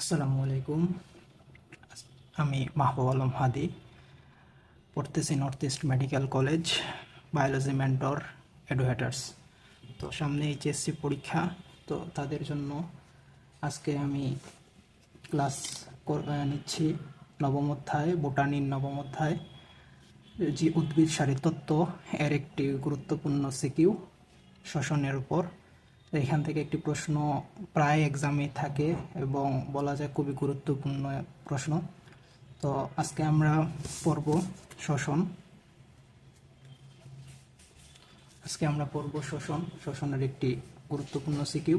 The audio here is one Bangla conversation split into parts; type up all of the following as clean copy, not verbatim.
আসসালামু আলাইকুম। আমি মাহবুব আলম হাদি, পড়তেছি north east medical college, biology mentor educators. তো সামনে এইচএসসি পরীক্ষা, তো তাদের জন্য আজকে আমি ক্লাস নিচ্ছি নবম অধ্যায়, বোটানির নবম অধ্যায়, যে উদ্ভিদ সারিতত্ত্ব এর একটি গুরুত্বপূর্ণ সিকিউ শ্বসনের উপর। এখান থেকে একটি প্রশ্ন প্রায় এক্সামে থাকে এবং বলা যায় খুবই গুরুত্বপূর্ণ প্রশ্ন। তো আজকে আমরা পড়ব শ্বসন। শ্বসনের একটি গুরুত্বপূর্ণ সিকিউ।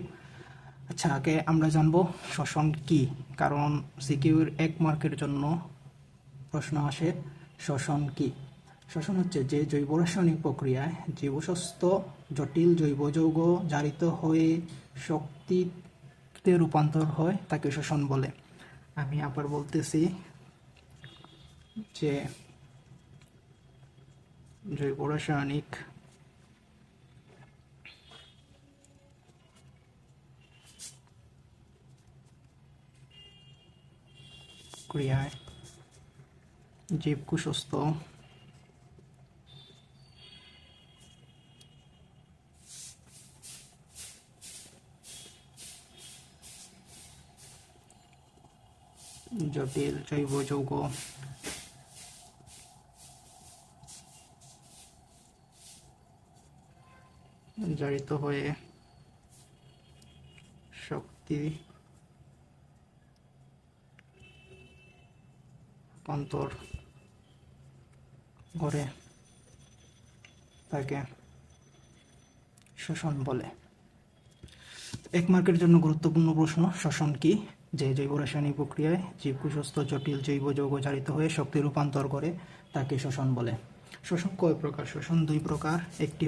আচ্ছা, আগে আমরা জানবো শ্বসন কি, কারণ সিকিউর 1 মার্কের জন্য প্রশ্ন আসে শ্বসন কি। শ্বসন হচ্ছে যে জৈব রাসায়নিক প্রক্রিয়ায় জীবস্বাস্থ্য জটিল জৈব যৌগ জারিত হয়ে শক্তিতে রূপান্তর হয় তাকে শ্বসন বলে। আমি আবার বলতেছি যে জৈব রাসায়নিক ক্রিয়ায় জীবকোষস্থ জটিল জৈব যৌগ জারিত হয়ে শক্তি রূপান্তর করে তাকে শ্বসন বলে। 1 মার্কের জন্য গুরুত্বপূর্ণ প্রশ্ন শ্বসন কি। যে জৈব রাসায়নিক প্রক্রিয়ায় জীবকোষস্থ জটিল জৈব যৌগ জারিত হয়ে শক্তি রূপান্তর করে তাকে শ্বসন বলে। শ্বসন কয় প্রকার? শ্বসন 2 প্রকার। একটি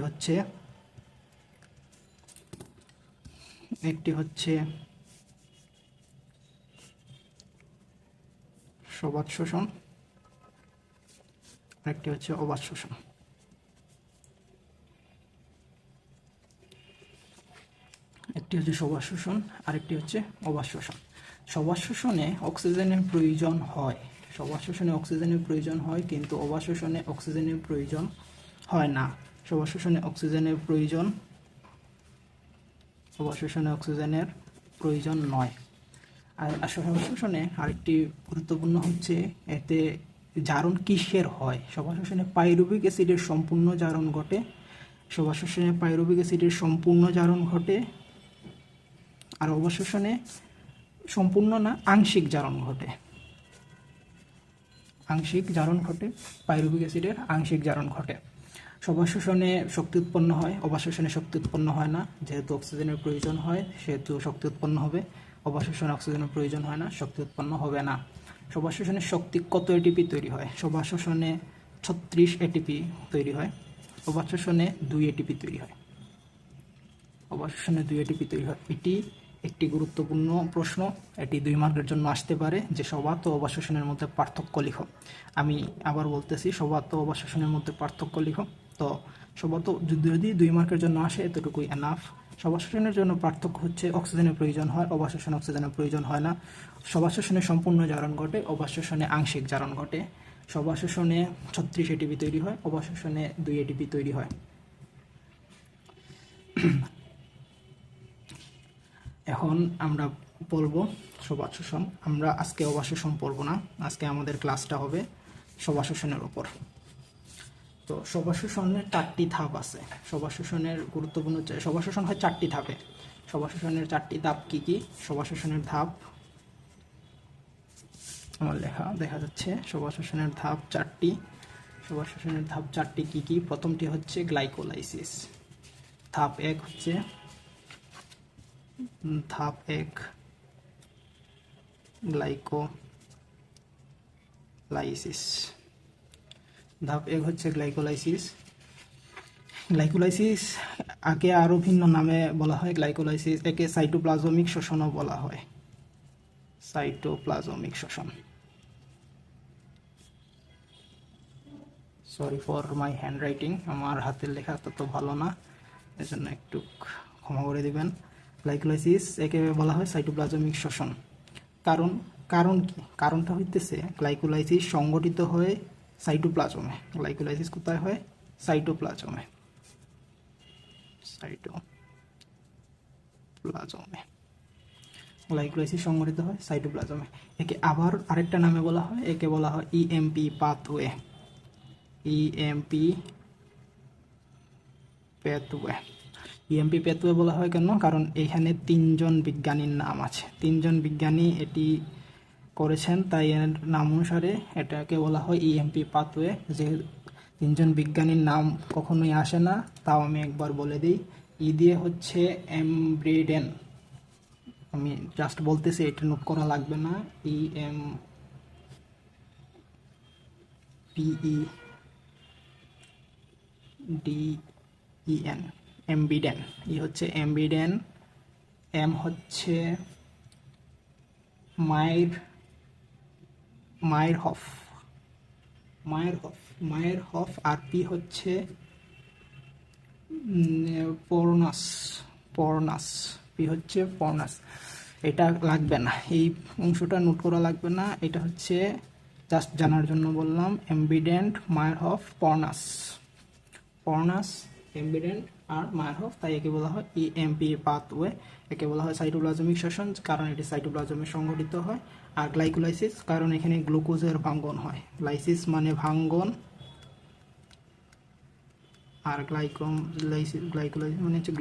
হচ্ছে সবাত শোষণ, আরেকটি হচ্ছে অবাত শোষণ। একটি হচ্ছে সবাত শোষণ, আরেকটি হচ্ছে অবাত শোষণ। সবাত শোষণে অক্সিজেনের প্রয়োজন হয়, কিন্তু অবাত শোষণে অক্সিজেনের প্রয়োজন হয় না। অবাত শোষণে অক্সিজেনের প্রয়োজন নয়। আর সবাত শোষণে আরেকটি গুরুত্বপূর্ণ হচ্ছে এতে জারণ কিসের হয়। সবাত শোষণে পাইরুভিক অ্যাসিডের সম্পূর্ণ জারণ ঘটে। আর অবাত শোষণে সম্পূর্ণ না, আংশিক জারণ ঘটে। পাইরুভিক অ্যাসিডের আংশিক জারণ ঘটে। সবাত শোষণে শক্তি উৎপন্ন হয়, অবাত শোষণে শক্তি উৎপন্ন হয় না। যেহেতু অক্সিজেনের প্রয়োজন হয় সেহেতু শক্তি উৎপন্ন হবে। অবাত শোষণে অক্সিজেনের প্রয়োজন হয় না, শক্তি উৎপন্ন হবে না। সবাত শোষণে শক্তি কত এটিপি তৈরি হয়? সবাত শোষণে 36 এটিপি তৈরি হয়। অবাত শোষণে 2 এটিপি তৈরি হয়। এটি একটি গুরুত্বপূর্ণ প্রশ্ন। এটি 2 মার্কের জন্য আসতে পারে যে সবাত ও অবাত শোষণের মধ্যে পার্থক্য লিখো। আমি আবার বলতেছি, সবাত ও অবাত শোষণের মধ্যে পার্থক্য লিখো। তো সবাত যদি 2 মার্কের জন্য আসে এতটুকুই এনাফ। সবাত শোষণের জন্য পার্থক্য হচ্ছে অক্সিজেনের প্রয়োজন হয়, অবাত শোষণে অক্সিজেনের প্রয়োজন হয় না। সবাত শোষণে সম্পূর্ণ জারণ ঘটে, অবাত শোষণে আংশিক জারণ ঘটে। সবাত শোষণে 36 এটিপি তৈরি হয়, অবাত শোষণে 2 এটিপি তৈরি হয়। এখন আমরা বলবো সবাত শোষণ। আমরা আজকে অবাত শোষণ পড়বো না, আজকে আমাদের ক্লাসটা হবে সবাত শোষণের উপর। তো সবাত শোষণের 4টি ধাপ আছে। সবাত শোষণের গুরুত্বপূর্ণ সবাত শোষণ হয় 4টি ধাপে। সবাত শোষণের 4টি ধাপ কি কি? সবাত শোষণের ধাপ আমার লেখা দেখা যাচ্ছে। সবাত শোষণের ধাপ 4টি। সবাত শোষণের ধাপ 4টি কি কি? প্রথমটি হচ্ছে গ্লাইকোলাইসিস। ধাপ 1 হচ্ছে গ্লাইকোলাইসিস। গ্লাইকোলাইসিস আগে আরো ভিন্ন নামে বলা হয়। গ্লাইকোলাইসিস একে সাইটোপ্লাজমিক শোষণও বলা হয়। সাইটোপ্লাজমিক শোষণ। Sorry for my hand writing, আমার হাতের লেখা তত ভালো না, এজন্য একটু ক্ষমা করে দিবেন। গ্লাইকোলাইসিস একে বলা হয় সাইটোপ্লাজমিক শোষণ। কারণ কারণ কি, কারণটা হইতেছে গ্লাইকোলাইসিস সংগঠিত হয়ে সাইটোপ্লাজমে। গ্লাইকোলাইসিস কোথায় হয়? সাইটোপ্লাজমে। সাইটোপ্লাজমে গ্লাইকোলাইসিস সংগঠিত হয় সাইটোপ্লাজমে। একে আবার আরেকটা নামে বলা হয়, একে বলা হয় ইএমপি পাথওয়ে। ইএমপি পেথওয়ে। ইএমপি পেথওয়ে বলা হয় কেন? কারণ এখানে 3জন বিজ্ঞানীর নাম আছে, 3জন বিজ্ঞানী এটি করেছেন, তাই এর নাম অনুসারে এটাকে বলা হয় ইএমপি পাথওয়ে। যে 3জন বিজ্ঞানীর নাম কখনোই আসে না, তাও আমি একবার বলে দিই। ই দিয়ে হচ্ছে এমব্রেডেন, আমি জাস্ট বলতেছি, এটা নোট করা লাগবে না। এম পিই ডিইএন, এমবিডেন। ই হচ্ছে এমবিডেন। এম হচ্ছে মায়েরহফ, মায়েরহফ। আর পি হচ্ছে পর্নাস, পি হচ্ছে পর্নাস। এটা লাগবে না, এই অংশটা নোট করা লাগবে না, এটা হচ্ছে জাস্ট জানার জন্য বললাম। এমবিডেন্ট, মায়েরহফ, পর্নাস, এমবিডেন্ট আর মায়েরহফ, তাই একে বলা হয় ইএমপি পাথওয়ে। একে বলা হয় সাইটোপ্লাজমিক শ্বসন, কারণ এটি সাইটোপ্লাজমে সংঘটিত হয়। আর গ্লাইকোলাইসিস, কারণ এখানে গ্লুকোজের ভাঙ্গন হয়। লাইসিস মানে ভাঙ্গন, আর গ্লাইকোলাইসিস মানে হচ্ছে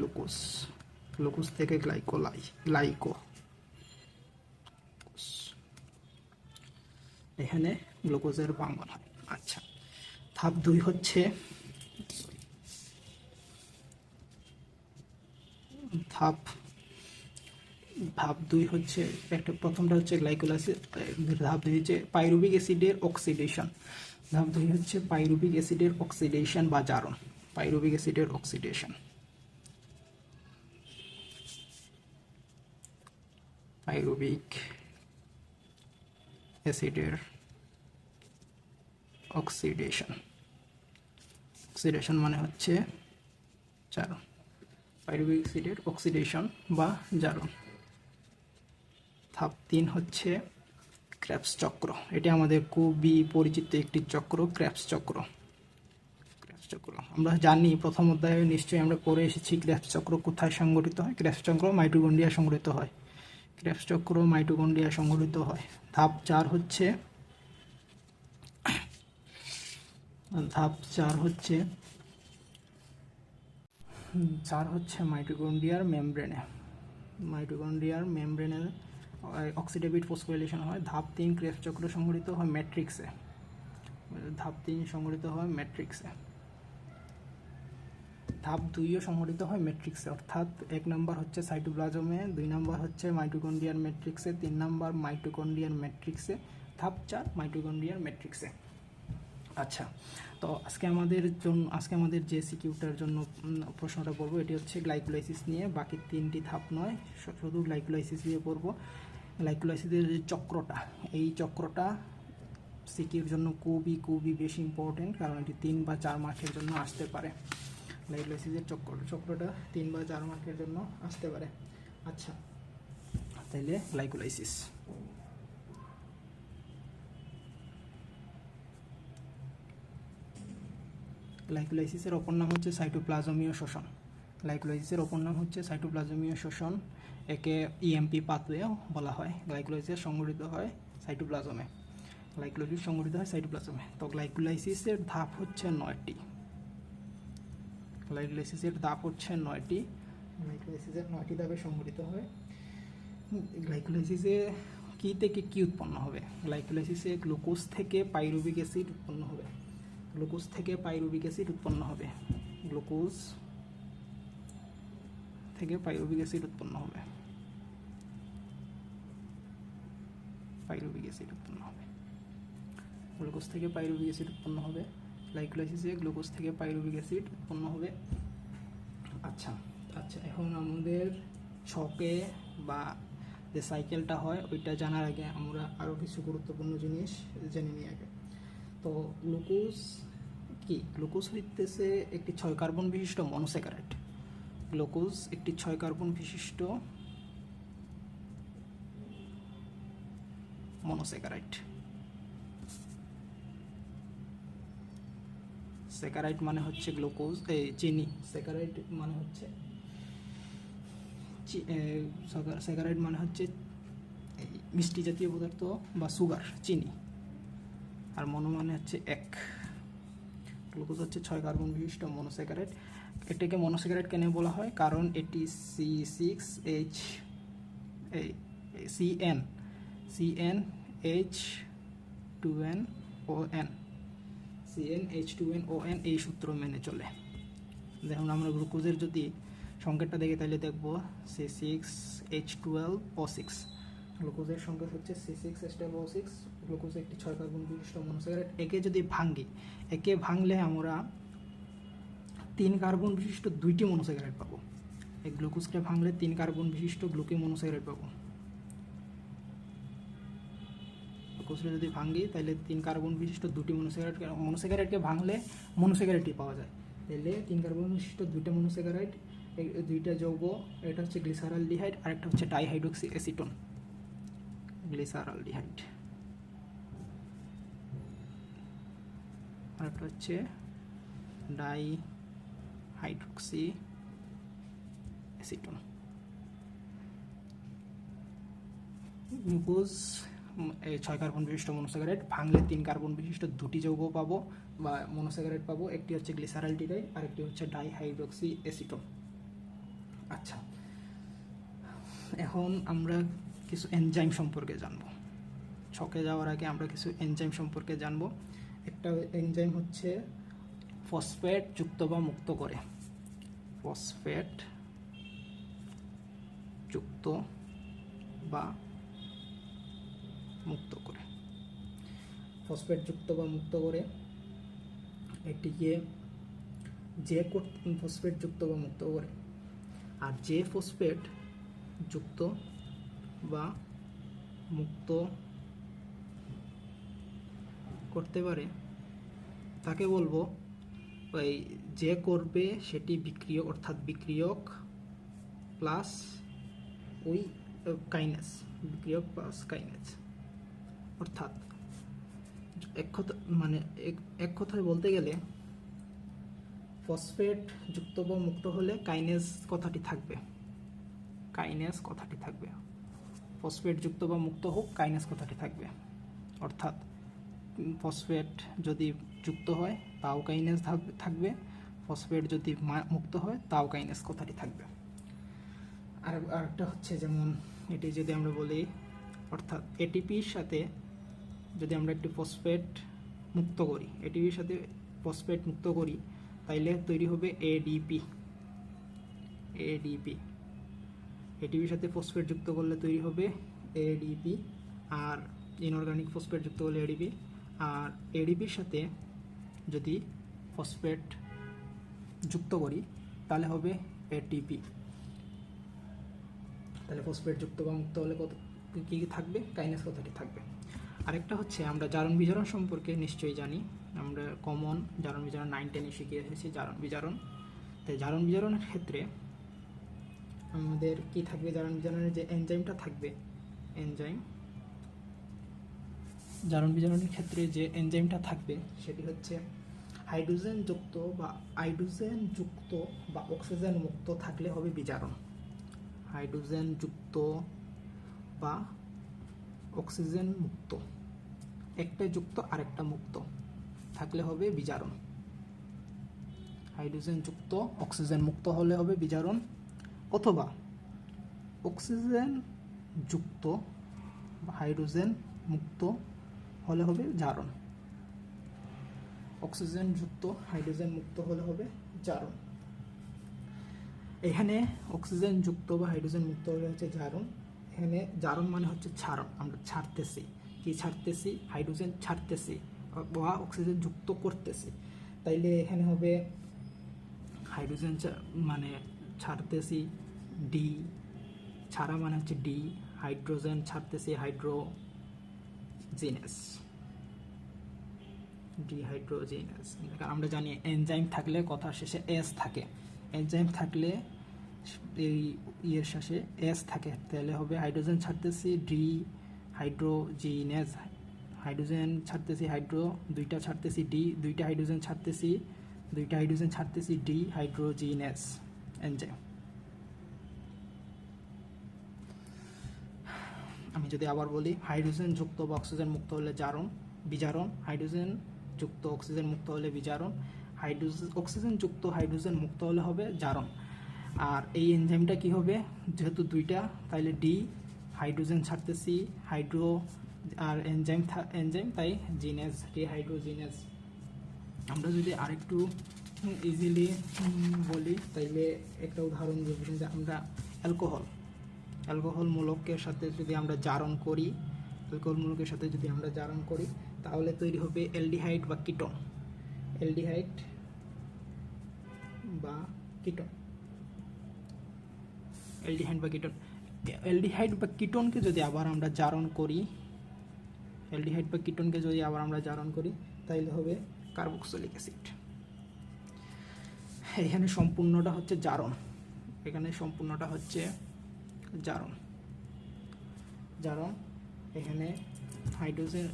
গ্লুকোজ থেকে গ্লাইকো, এখানে গ্লুকোজের ভাঙ্গন হয়। আচ্ছা, ধাপ 2 হচ্ছে একটা, প্রথমটা হচ্ছে গ্লাইকোলাইসিস, ধাপ 2 হচ্ছে পাইরুভিক অ্যাসিডের অক্সিডেশন। ধাপ 2 হচ্ছে পাইরুভিক অ্যাসিডের অক্সিডেশন বা জারণ। পাইরুভিক অ্যাসিডের অক্সিডেশন, পাইরুভিক অ্যাসিডের অক্সিডেশন মানে হচ্ছে জারণ। পাইরুভিক অ্যাসিডের অক্সিডেশন বা জারণ। ধাপ 3 হচ্ছে ক্রেবস চক্র। এটি আমাদের খুবই পরিচিত একটি চক্র, ক্রেবস চক্র। আমরা জানি, প্রথম অধ্যায়ে নিশ্চয়ই আমরা পড়ে এসেছি ক্রেবস চক্র কোথায় সংঘটিত হয়। ক্রেবস চক্র মাইটোকন্ড্রিয়া সংঘটিত হয়। ক্রেবস চক্র মাইটোকন্ড্রিয়া সংঘটিত হয়। ধাপ 4 হচ্ছে মাইটোকন্ড্রিয়ার মেমব্রেনে অক্সিডেটিভ ফসফোরিলেশন হয়। ধাপ 3 ক্রেবস চক্র সংঘটিত হয় ম্যাট্রিক্সে। ধাপ 2ও সংঘটিত হয় ম্যাট্রিক্সে, অর্থাৎ 1 নম্বর হচ্ছে সাইটোপ্লাজমে, 2 নম্বর হচ্ছে মাইটোকন্ড্রিয়ার ম্যাট্রিক্সে, 3 নম্বর মাইটোকন্ড্রিয়ার ম্যাট্রিক্সে, ধাপ 4 মাইটোকন্ড্রিয়ার ম্যাট্রিক্সে। আচ্ছা, তো আজকে আমাদের যে সিকিউটার জন্য প্রশ্নটা পড়বো, এটি হচ্ছে গ্লাইকোলাইসিস নিয়ে। বাকি 3টি ধাপ নয়, শুধু গ্লাইকোলাইসিস দিয়ে পড়বো। গ্লাইকোলাইসিসের যে চক্রটা, এই চক্রটা সিকিউর জন্য খুবই বেশি ইম্পর্টেন্ট, কারণ এটি 3 বা 4 মার্কের জন্য আসতে পারে। গ্লাইকোলাইসিসের চক্রটা 3 বা 4 মার্কের জন্য আসতে পারে। আচ্ছা, তাইলে গ্লাইকোলাইসিসের অপর নাম হচ্ছে সাইটোপ্লাজমীয় শোষণ। একে ইএমপি পাথওয়েও বলা হয়। গ্লাইকোলাইসিস সংঘটিত হয় সাইটোপ্লাজমে। তো গ্লাইকোলাইসিসের ধাপ হচ্ছে 9টি। গ্লাইকোলাইসিসের নয়টি ধাপে সংঘটিত হয়। গ্লাইকোলাইসিসে কি থেকে কি উৎপন্ন হবে? গ্লাইকোলাইসিসে গ্লুকোজ থেকে পাইরুভিক অ্যাসিড উৎপন্ন হবে। পাইরুভিক অ্যাসিড উৎপন্ন হবে। গ্লুকোজ থেকে পাইরুভিক অ্যাসিড উৎপন্ন হবে। গ্লাইকোলাইসিসে গ্লুকোজ থেকে পাইরুভিক অ্যাসিড উৎপন্ন হবে। আচ্ছা, এখন আমাদের ছকে বা যে সাইকেলটা হয় ওইটা জানার আগে আমরা আরও কিছু গুরুত্বপূর্ণ জিনিস জেনে নিই আগে। তো গ্লুকোজ হইতেছে একটি 6 কার্বন বিশিষ্ট মনোস্যাকারাইড। গ্লুকোজ একটি 6 কার্বন বিশিষ্ট মনোস্যাকারাইড। স্যাকারাইড মানে হচ্ছে গ্লুকোজ, চিনি। স্যাকারাইড মানে হচ্ছে স্যাকারাইড মানে হচ্ছে মিষ্টি জাতীয় পদার্থ বা সুগার, চিনি। আর মনো মানে হচ্ছে এক। গ্লুকোজ হচ্ছে 6 কার্বন বিশিষ্ট মনোস্যাকারাইড। এটাকে মনোস্যাকারাইড কেন বলা হয়? কারণ এটি C6H CnH2nOn এই সূত্র মেনে চলে। দেখুন আমরা গ্লুকোজের যদি সংকেতটা দেখি তাহলে দেখব C6H12O6। গ্লুকোজের সংকেত হচ্ছে C6H12O6। গ্লুকোজ একটি 6 কার্বন বিশিষ্ট মনোস্যাকারাইড। একে যদি ভাঙি, একে ভাঙলে আমরা 3 কার্বন বিশিষ্ট 2টি মনোস্যাকারাইড পাবো। এই গ্লুকোজকে ভাঙলে 3 কার্বন বিশিষ্ট মনোস্যাকারাইড পাবো। গ্লুকোজকে যদি ভাঙি তাহলে 3 কার্বন বিশিষ্ট 2টি মনোস্যাকারাইডকে ভাঙলে মনোস্যাকারাইডই পাওয়া যায়। তাহলে 3 কার্বন বিশিষ্ট 2টা মনোস্যাকারাইড, 2টা যৌগ, এটা হচ্ছে গ্লিসারালডিহাইড আর একটা হচ্ছে ডাইহাইড্রক্সি অ্যাসিটোন। গ্লিসারালডিহাইড আর একটা হচ্ছে ডাইহাইড্রক্সি অ্যাসিটোন। গ্লুকোজ 6 কার্বন বিশিষ্ট মনোস্যাকারাইড, ভাঙলে 3 কার্বন বিশিষ্ট 2টি যৌগ পাবো বা মনোস্যাকারাইড পাবো। একটি হচ্ছে গ্লিসারালডিহাইড আর একটি হচ্ছে ডাইহাইড্রক্সি অ্যাসিটোন। আচ্ছা, এখন আমরা কিছু এনজাইম সম্পর্কে জানবো। ছকে যাওয়ার আগে আমরা কিছু এনজাইম সম্পর্কে জানবো। একটা এনজাইম হচ্ছে ফসফেট যুক্ত বা মুক্ত করে। ফসফেট যুক্ত বা মুক্ত করে। ফসফেট যুক্ত বা মুক্ত করে এটিকে ফসফেট যুক্ত বা মুক্ত করে। আর যে ফসফেট যুক্ত বা মুক্ত করতে পারে তাকে বলবো, ওই যে করবে সেটি বিক্রিয়ক, অর্থাৎ বিক্রিয়ক প্লাস ওই কাইনেস, বিক্রিয়ক প্লাস কাইনেস। অর্থাৎ এক কথায় বলতে গেলে ফসফেট যুক্ত বা মুক্ত হলে কাইনেস কথাটি থাকবে। কাইনেস কথাটি থাকবে। ফসফেট যুক্ত বা মুক্ত হোক, কাইনেস কথাটি থাকবে। অর্থাৎ ফসফেট যদি যুক্ত হয় তাও কাইনেস থাকবে, ফসফেট যদি মুক্ত হয় তাও কাইনেস কথাটি থাকবে। আর একটা হচ্ছে যেমন এটি যদি আমরা বলি, অর্থাৎ এটিপির সাথে যদি আমরা একটি ফসফেট মুক্ত করি, এটিপির সাথে ফসফেট মুক্ত করি, তাইলে তৈরি হবে এডিপি। এটিপির সাথে ফসফেট যুক্ত করলে তৈরি হবে এডিপি। আর ইনঅর্গানিক ফসফেট যুক্ত করলে এডিপি। আর এডিপির সাথে যদি ফসফেট যুক্ত করি তাহলে হবে এটিপি। তাহলে ফসফেট যুক্ত বা মুক্ত হলে কী থাকবে? কাইনেস কথাটি থাকবে। আরেকটা হচ্ছে আমরা জারণ বিজারণ সম্পর্কে নিশ্চয়ই জানি। আমরা কমন জারণ বিজারণ 9-10 শিখে এসেছি জারণ বিজারণ। তাই জারণ বিজারণের ক্ষেত্রে আমাদের কি থাকবে? জারণ বিজারণের যে এনজাইমটা থাকবে, জারণ বিজারণের ক্ষেত্রে যে এনজাইমটা থাকবে সেটি হচ্ছে হাইড্রোজেন যুক্ত বা অক্সিজেন মুক্ত থাকলে হবে বিজারণ। হাইড্রোজেন যুক্ত বা অক্সিজেন মুক্ত, একটা যুক্ত আরেকটা মুক্ত থাকলে হবে বিজারণ। হাইড্রোজেন যুক্ত অক্সিজেন মুক্ত হলে হবে বিজারণ, অথবা অক্সিজেন যুক্ত হাইড্রোজেন মুক্ত হলে হবে জারণ। অক্সিজেন যুক্ত হাইড্রোজেন মুক্ত হলে হবে জারণ। এখানে অক্সিজেন যুক্ত বা হাইড্রোজেন মুক্ত হলে হচ্ছে জারণ। এখানে জারণ মানে হচ্ছে ছাড়ন, আমরা ছাড়তেছি। কি ছাড়তেছি? হাইড্রোজেন ছাড়তেছি বা অক্সিজেন যুক্ত করতেছি। তাইলে এখানে হবে হাইড্রোজেন মানে ছাড়তেছি, ডি ছাড়া মানে হচ্ছে ডি। হাইড্রোজেন ছাড়তেছি, হাইড্রোজিনাস, ডিহাইড্রোজিনাস। আমরা জানি এনজাইম থাকলে কথা শেষে এস থাকে। এনজাইম থাকলে এই ইয়ের শেষে এস থাকে, তাহলে হবে হাইড্রোজেন ছাড়তেছি, ডি হাইড্রোজিনেজ, হাইড্রোজেন ছাড়তেছি হাইড্রো, দুইটা ছাড়তেছি ডি, দুইটা হাইড্রোজেন ছাড়তেছি ডি হাইড্রোজিনেজ এনজাইম। আমি যদি আবার বলি, হাইড্রোজেন যুক্ত বা অক্সিজেন মুক্ত হলে বিজারণ, হাইড্রোজেন যুক্ত অক্সিজেন মুক্ত হলে বিজারণ, অক্সিজেন যুক্ত হাইড্রোজেন মুক্ত হলে হবে জারণ। আর এই এনজাইমটা কি হবে, যেহেতু দুইটা তাইলে ডি, হাইড্রোজেন ছাড়তেছি হাইড্রো, আর এনজাইম তাই জিনেজ, ডিহাইড্রোজিনেজ। আমরা যদি আরেকটু ইজিলি বলি তাইলে একটা উদাহরণ যদি আমরা অ্যালকোহল মূলকের সাথে যদি আমরা জারণ করি, তাহলে তৈরি হবে অ্যালডিহাইড বা কিটোন। অ্যালডিহাইড বা কিটোনকে যদি আবার আমরা জারণ করি, তাইলে হবে কার্বক্সিলিক অ্যাসিড। এখানে সম্পূর্ণটা হচ্ছে জারণ, এখানে হাইড্রোজেন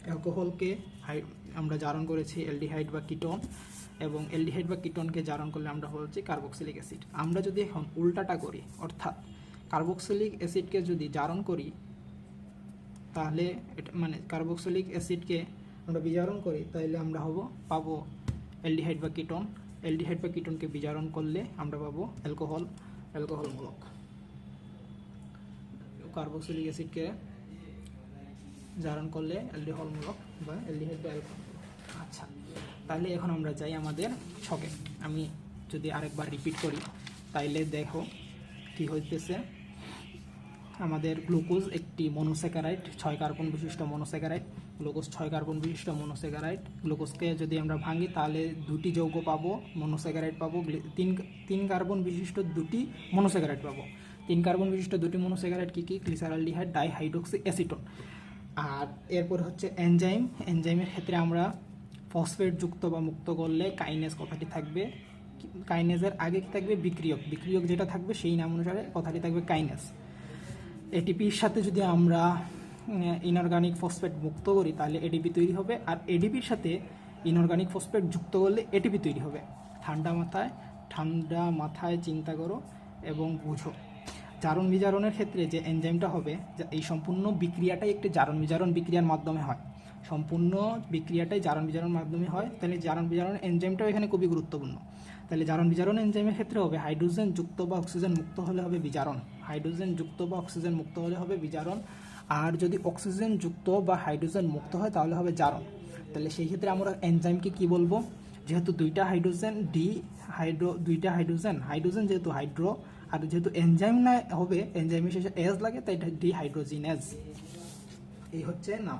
অ্যালকোহলকে আমরা জারণ করেছি অ্যালডিহাইড বা কিটোন, এবং অ্যালডিহাইড বা কিটোনকে জারণ করলে আমরা হচ্ছে কার্বক্সিলিক অ্যাসিড। আমরা যদি এখন উল্টাটা করি, অর্থাৎ কার্বক্সিলিক অ্যাসিডকে যদি জারণ করি, তাহলে এটা মানে কার্বক্সিলিক অ্যাসিডকে আমরা বিজারণ করি, তাহলে আমরা পাবো অ্যালডিহাইড বা কিটোনকে বিজারণ করলে আমরা পাবো অ্যালকোহল মূলক। কার্বক্সিলিক অ্যাসিডকে জারণ করলে অ্যালকোহল মূলক বা অ্যালডিহাইড বা অ্যালকোহল। আচ্ছা, তাহলে এখন আমরা যাই আমাদের ছকে। আমি যদি আরেকবার রিপিট করি তাইলে দেখো কি হইতেছে। আমাদের গ্লুকোজ একটি মনোস্যাকারাইড, 6 কার্বন বিশিষ্ট মনোস্যাকারাইড। গ্লুকোজকে যদি আমরা ভাঙি তাহলে দুটি যৌগ পাবো, মনোস্যাকারাইড পাবো, 3 কার্বন বিশিষ্ট দুটি মনোস্যাকারাইড পাবো। 3 কার্বন বিশিষ্ট দুটি মনোস্যাকারাইড কি? গ্লিসারলডিহাইড, ডাইহাইড্রোক্সি অ্যাসিটোন। আর এরপর হচ্ছে এনজাইমের ক্ষেত্রে আমরা ফসফেট যুক্ত বা মুক্ত করলে কাইনেজ কথাটি থাকবে। কাইনেজের আগে কি থাকবে? বিক্রিয়ক যেটা থাকবে সেই নাম অনুসারে কথাটি থাকবে কাইনেজ। এটিপির সাথে যদি আমরা ইনঅর্গানিক ফসফেট মুক্ত করি তাহলে এডিপি তৈরি হবে, আর এডিপির সাথে ইনঅর্গানিক ফসফেট যুক্ত করলে এটিপি তৈরি হবে। ঠান্ডা মাথায় চিন্তা করো এবং বুঝো। জারণ বিজারণের ক্ষেত্রে যে এনজাইমটা হবে, এই সম্পূর্ণ বিক্রিয়াটাই একটি জারণ বিজারণ বিক্রিয়ার মাধ্যমে হয়। তাহলে জারণ বিজারণ এনজাইমটাও এখানে খুবই গুরুত্বপূর্ণ। তাহলে জারণ বিজারণ এনজাইমের ক্ষেত্রে হবে হাইড্রোজেন যুক্ত বা অক্সিজেন মুক্ত হলে হবে বিজারণ। আর যদি অক্সিজেন যুক্ত বা হাইড্রোজেন মুক্ত হয় তাহলে হবে জারণ। তাহলে সেই ক্ষেত্রে আমরা এনজাইমকে কি বলবো? যেহেতু দুইটা হাইড্রোজেন হাইড্রোজেন যেহেতু হাইড্রো, আর যেহেতু এনজাইম না হবে, এনজাইমের শেষে এজ লাগে, তাই এটা ডিহাইড্রোজিনেজ। এই হচ্ছে নাম,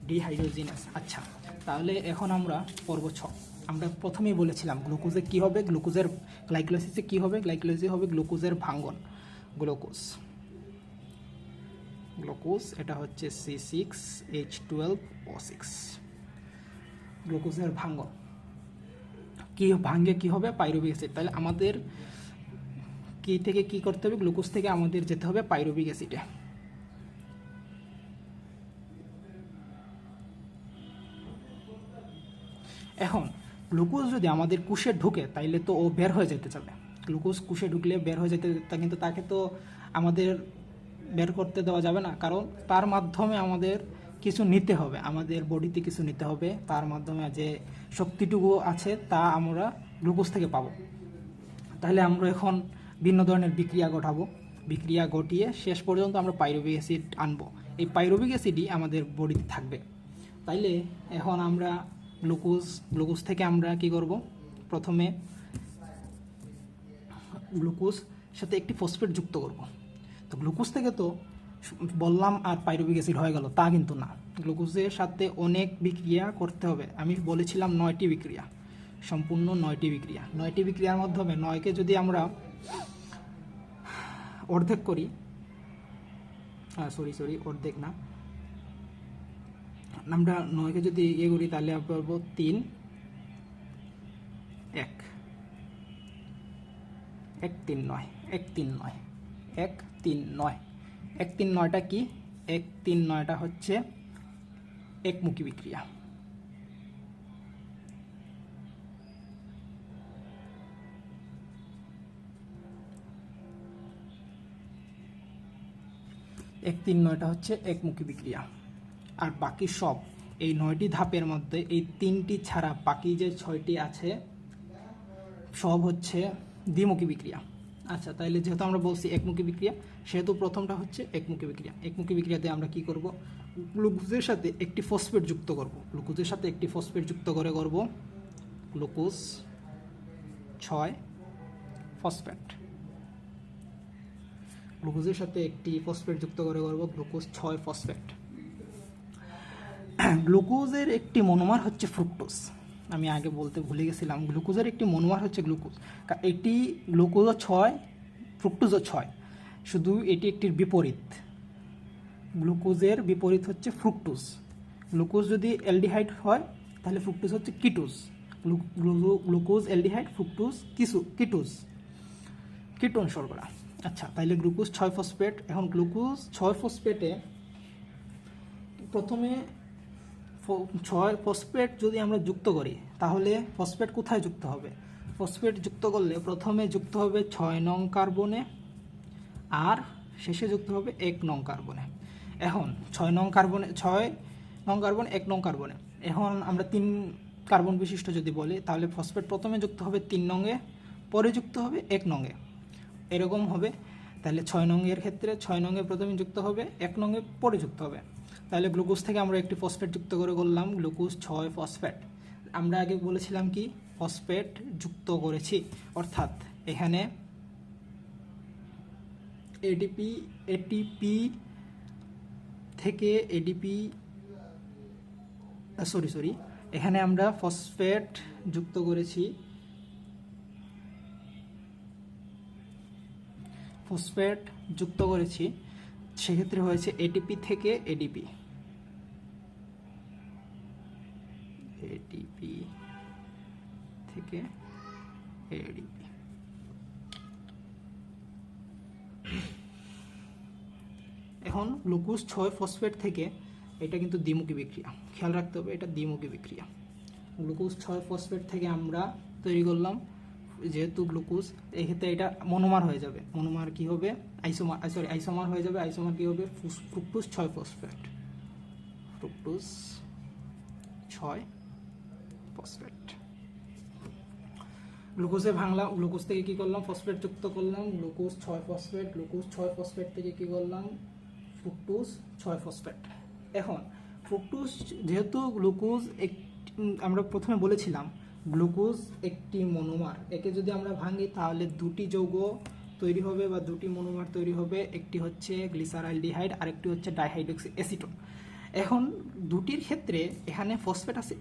ডিহাইড্রোজিনেজ। আচ্ছা, তাহলে এখন আমরা পর্ব 6। আমরা প্রথমেই বলেছিলাম গ্লুকোজে কি হবে, গ্লাইকোলাইসিসে কি হবে? গ্লাইকোলাইসিস হবে গ্লুকোজের ভাঙ্গন। গ্লুকোজ এটা হচ্ছে C6H12O6, গ্লুকোজের ভাঙ্গন। কি হবে? Pyruvic acid. তাহলে আমাদের কি থেকে কি করতে হবে? গ্লুকোজ থেকে আমাদের যেতে হবে পাইরুভিক অ্যাসিডে। এখন গ্লুকোজ যদি আমাদের কোষে ঢুকে তাইলে তো ও বের হয়ে যেতে চাবে। গ্লুকোজ কোষে ঢুকলে বের হয়ে যেতে, কিন্তু তাকে তো আমাদের বের করতে দেওয়া যাবে না, কারণ তার মাধ্যমে আমাদের কিছু নিতে হবে, আমাদের বডিতে কিছু নিতে হবে। তার মাধ্যমে যে শক্তিটুকু আছে তা আমরা গ্লুকোজ থেকে পাবো। তাহলে আমরা এখন ভিন্ন ধরনের বিক্রিয়া ঘটিয়ে শেষ পর্যন্ত আমরা পাইরুভিক অ্যাসিড আনবো। এই পাইরুভিক অ্যাসিডই আমাদের বডিতে থাকবে। তাইলে এখন আমরা গ্লুকোজ থেকে আমরা কি করব? প্রথমে গ্লুকোজ সাথে একটি ফসফেট যুক্ত করব। তো গ্লুকোজ থেকে তো বললাম আর পাইরুভিক অ্যাসিড হয়ে গেল, তা কিন্তু না। গ্লুকোজের সাথে অনেক বিক্রিয়া করতে হবে। আমি বলেছিলাম 9টি বিক্রিয়া, সম্পূর্ণ 9টি বিক্রিয়া। 9টি বিক্রিয়ার মাধ্যমে 9কে যদি আমরা অর্ধেক করি, অর্ধেক না, আমরা 9কে যদি করি তাহলে আমরা পাবো 3 1 1 3 9 1 3 9 1 3 9 1 3 9টা কি? 139টা হচ্ছে একমুখী বিক্রিয়া। এক 3-9টা হচ্ছে একমুখী বিক্রিয়া। আর বাকি সব এই 9টি ধাপের মধ্যে এই 3টি ছাড়া বাকি যে 6টি আছে সব হচ্ছে দ্বিমুখী বিক্রিয়া। আচ্ছা, তাইলে যেহেতু আমরা বলছি একমুখী বিক্রিয়া, সেহেতু প্রথমটা হচ্ছে একমুখী বিক্রিয়া। একমুখী বিক্রিয়াতে আমরা কি করব, গ্লুকোজের সাথে একটি ফসফেট যুক্ত করব। গ্লুকোজের সাথে একটি ফসফেট যুক্ত করে করব গ্লুকোজ 6 ফসফেট। গ্লুকোজের সাথে একটি ফসফেট যুক্ত করে করব গ্লুকোজ 6 ফসফেট। গ্লুকোজের একটি মনোমার হচ্ছে ফ্রুক্টোজ। আমি আগে বলতে ভুলে গেছিলাম, গ্লুকোজের একটি মনোমার হচ্ছে গ্লুকোজ। এটি গ্লুকোজও 6, ফ্রুক্টোজও 6, শুধু এটি একটির বিপরীত। গ্লুকোজের বিপরীত হচ্ছে ফ্রুক্টোজ। গ্লুকোজ যদি অ্যালডিহাইড হয় তাহলে ফ্রুক্টোজ হচ্ছে ketose. Glucose aldehyde, fructose ketose, ketone শর্করা। আচ্ছা, তাহলে গ্লুকোজ 6 ফসফেট। এখন গ্লুকোজ 6 ফসফেটে প্রথমে 6 ফসফেট যদি আমরা যুক্ত করি তাহলে ফসফেট কোথায় যুক্ত হবে? ফসফেট যুক্ত করলে প্রথমে যুক্ত হবে 6 নং কার্বনে আর শেষে যুক্ত হবে 1 নং কার্বনে। এখন 6 নং কার্বনে 1 নং কার্বনে। এখন আমরা 3 কার্বন বিশিষ্ট যদি বলি তাহলে ফসফেট প্রথমে যুক্ত হবে 3 নংয়ে, পরে যুক্ত হবে 1 নংয়ে, এরকম হবে। তাহলে 6 নংয়ের ক্ষেত্রে 6 নংয়ে প্রথমে যুক্ত হবে, 1 নংয়ে পরে যুক্ত হবে। তাহলে গ্লুকোজ থেকে আমরা একটি ফসফেট যুক্ত করে করলাম গ্লুকোজ 6 ফসফেট। আমরা আগে বলেছিলাম কি ফসফেট যুক্ত করেছি, অর্থাৎ এখানে এটিপি থেকে এখানে আমরা ফসফেট যুক্ত করেছি, সেক্ষেত্রে হয়েছে এটিপি থেকে এডিপি। এখন গ্লুকোজ 6 ফসফেট থেকে এটা কিন্তু দ্বিমুখী বিক্রিয়া, খেয়াল রাখতে হবে এটা দ্বিমুখী বিক্রিয়া। গ্লুকোজ 6 ফসফেট থেকে আমরা তৈরি করলাম, যেহেতু গ্লুকোজ এক্ষেত্রে এটা মনোমার হয়ে যাবে, মনোমার কি হবে আইসোমার হয়ে যাবে। আইসোমার কি হবে ফ্রুক্টোজ 6 ফসফেট, ফ্রুক্টোজ 6 ফসফেট। গ্লুকোজে ভাঙলাম, গ্লুকোজ থেকে কি করলাম ফসফেট যুক্ত করলাম গ্লুকোজ 6 ফসফেট। গ্লুকোজ 6 ফসফেট থেকে কি করলাম ফ্রুক্টোজ 6 ফসফেট। এখন ফ্রুক্টোজ যেহেতু গ্লুকোজ আমরা প্রথমে বলেছিলাম গ্লুকোজ একটি মনোমার, একে যদি আমরা ভাঙি তাহলে দুটি যৌগ তৈরি হবে বা দুটি মনোমার তৈরি হবে, একটি হচ্ছে গ্লিসারালডিহাইড আর একটি হচ্ছে ডাইহাইড্রক্সি অ্যাসিটোন। এখন দুটির ক্ষেত্রে এখানে ফসফেট আছে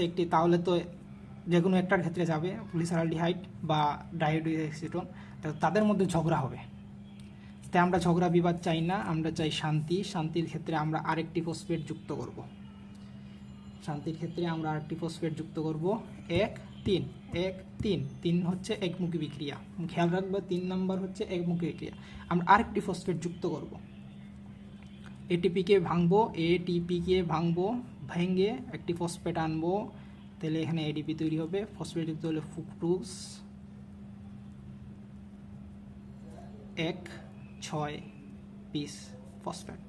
একটি, তাহলে তো যে কোনো একটার ক্ষেত্রে যাবে গ্লিসারালডিহাইড বা ডাইহাইড্রক্সি অ্যাসিটোন, তাদের মধ্যে ঝগড়া হবে। তাই আমরা ঝগড়া বিবাদ চাই না, আমরা চাই শান্তি। শান্তির ক্ষেত্রে আমরা আরেকটি ফসফেট যুক্ত করব, এক তিন হচ্ছে একমুখী বিক্রিয়া। খেয়াল রাখবো 3 নাম্বার হচ্ছে একমুখী বিক্রিয়া। আমরা আরেকটি ফসফেট যুক্ত করব, এটিপিকে ভাঙবো, ভেঙে একটি ফসফেট আনবো, তাহলে এখানে এডিপি তৈরি হবে। ফসফেট যুক্ত হলে ফ্রুক্টোজ 6 বিশ ফসফেট,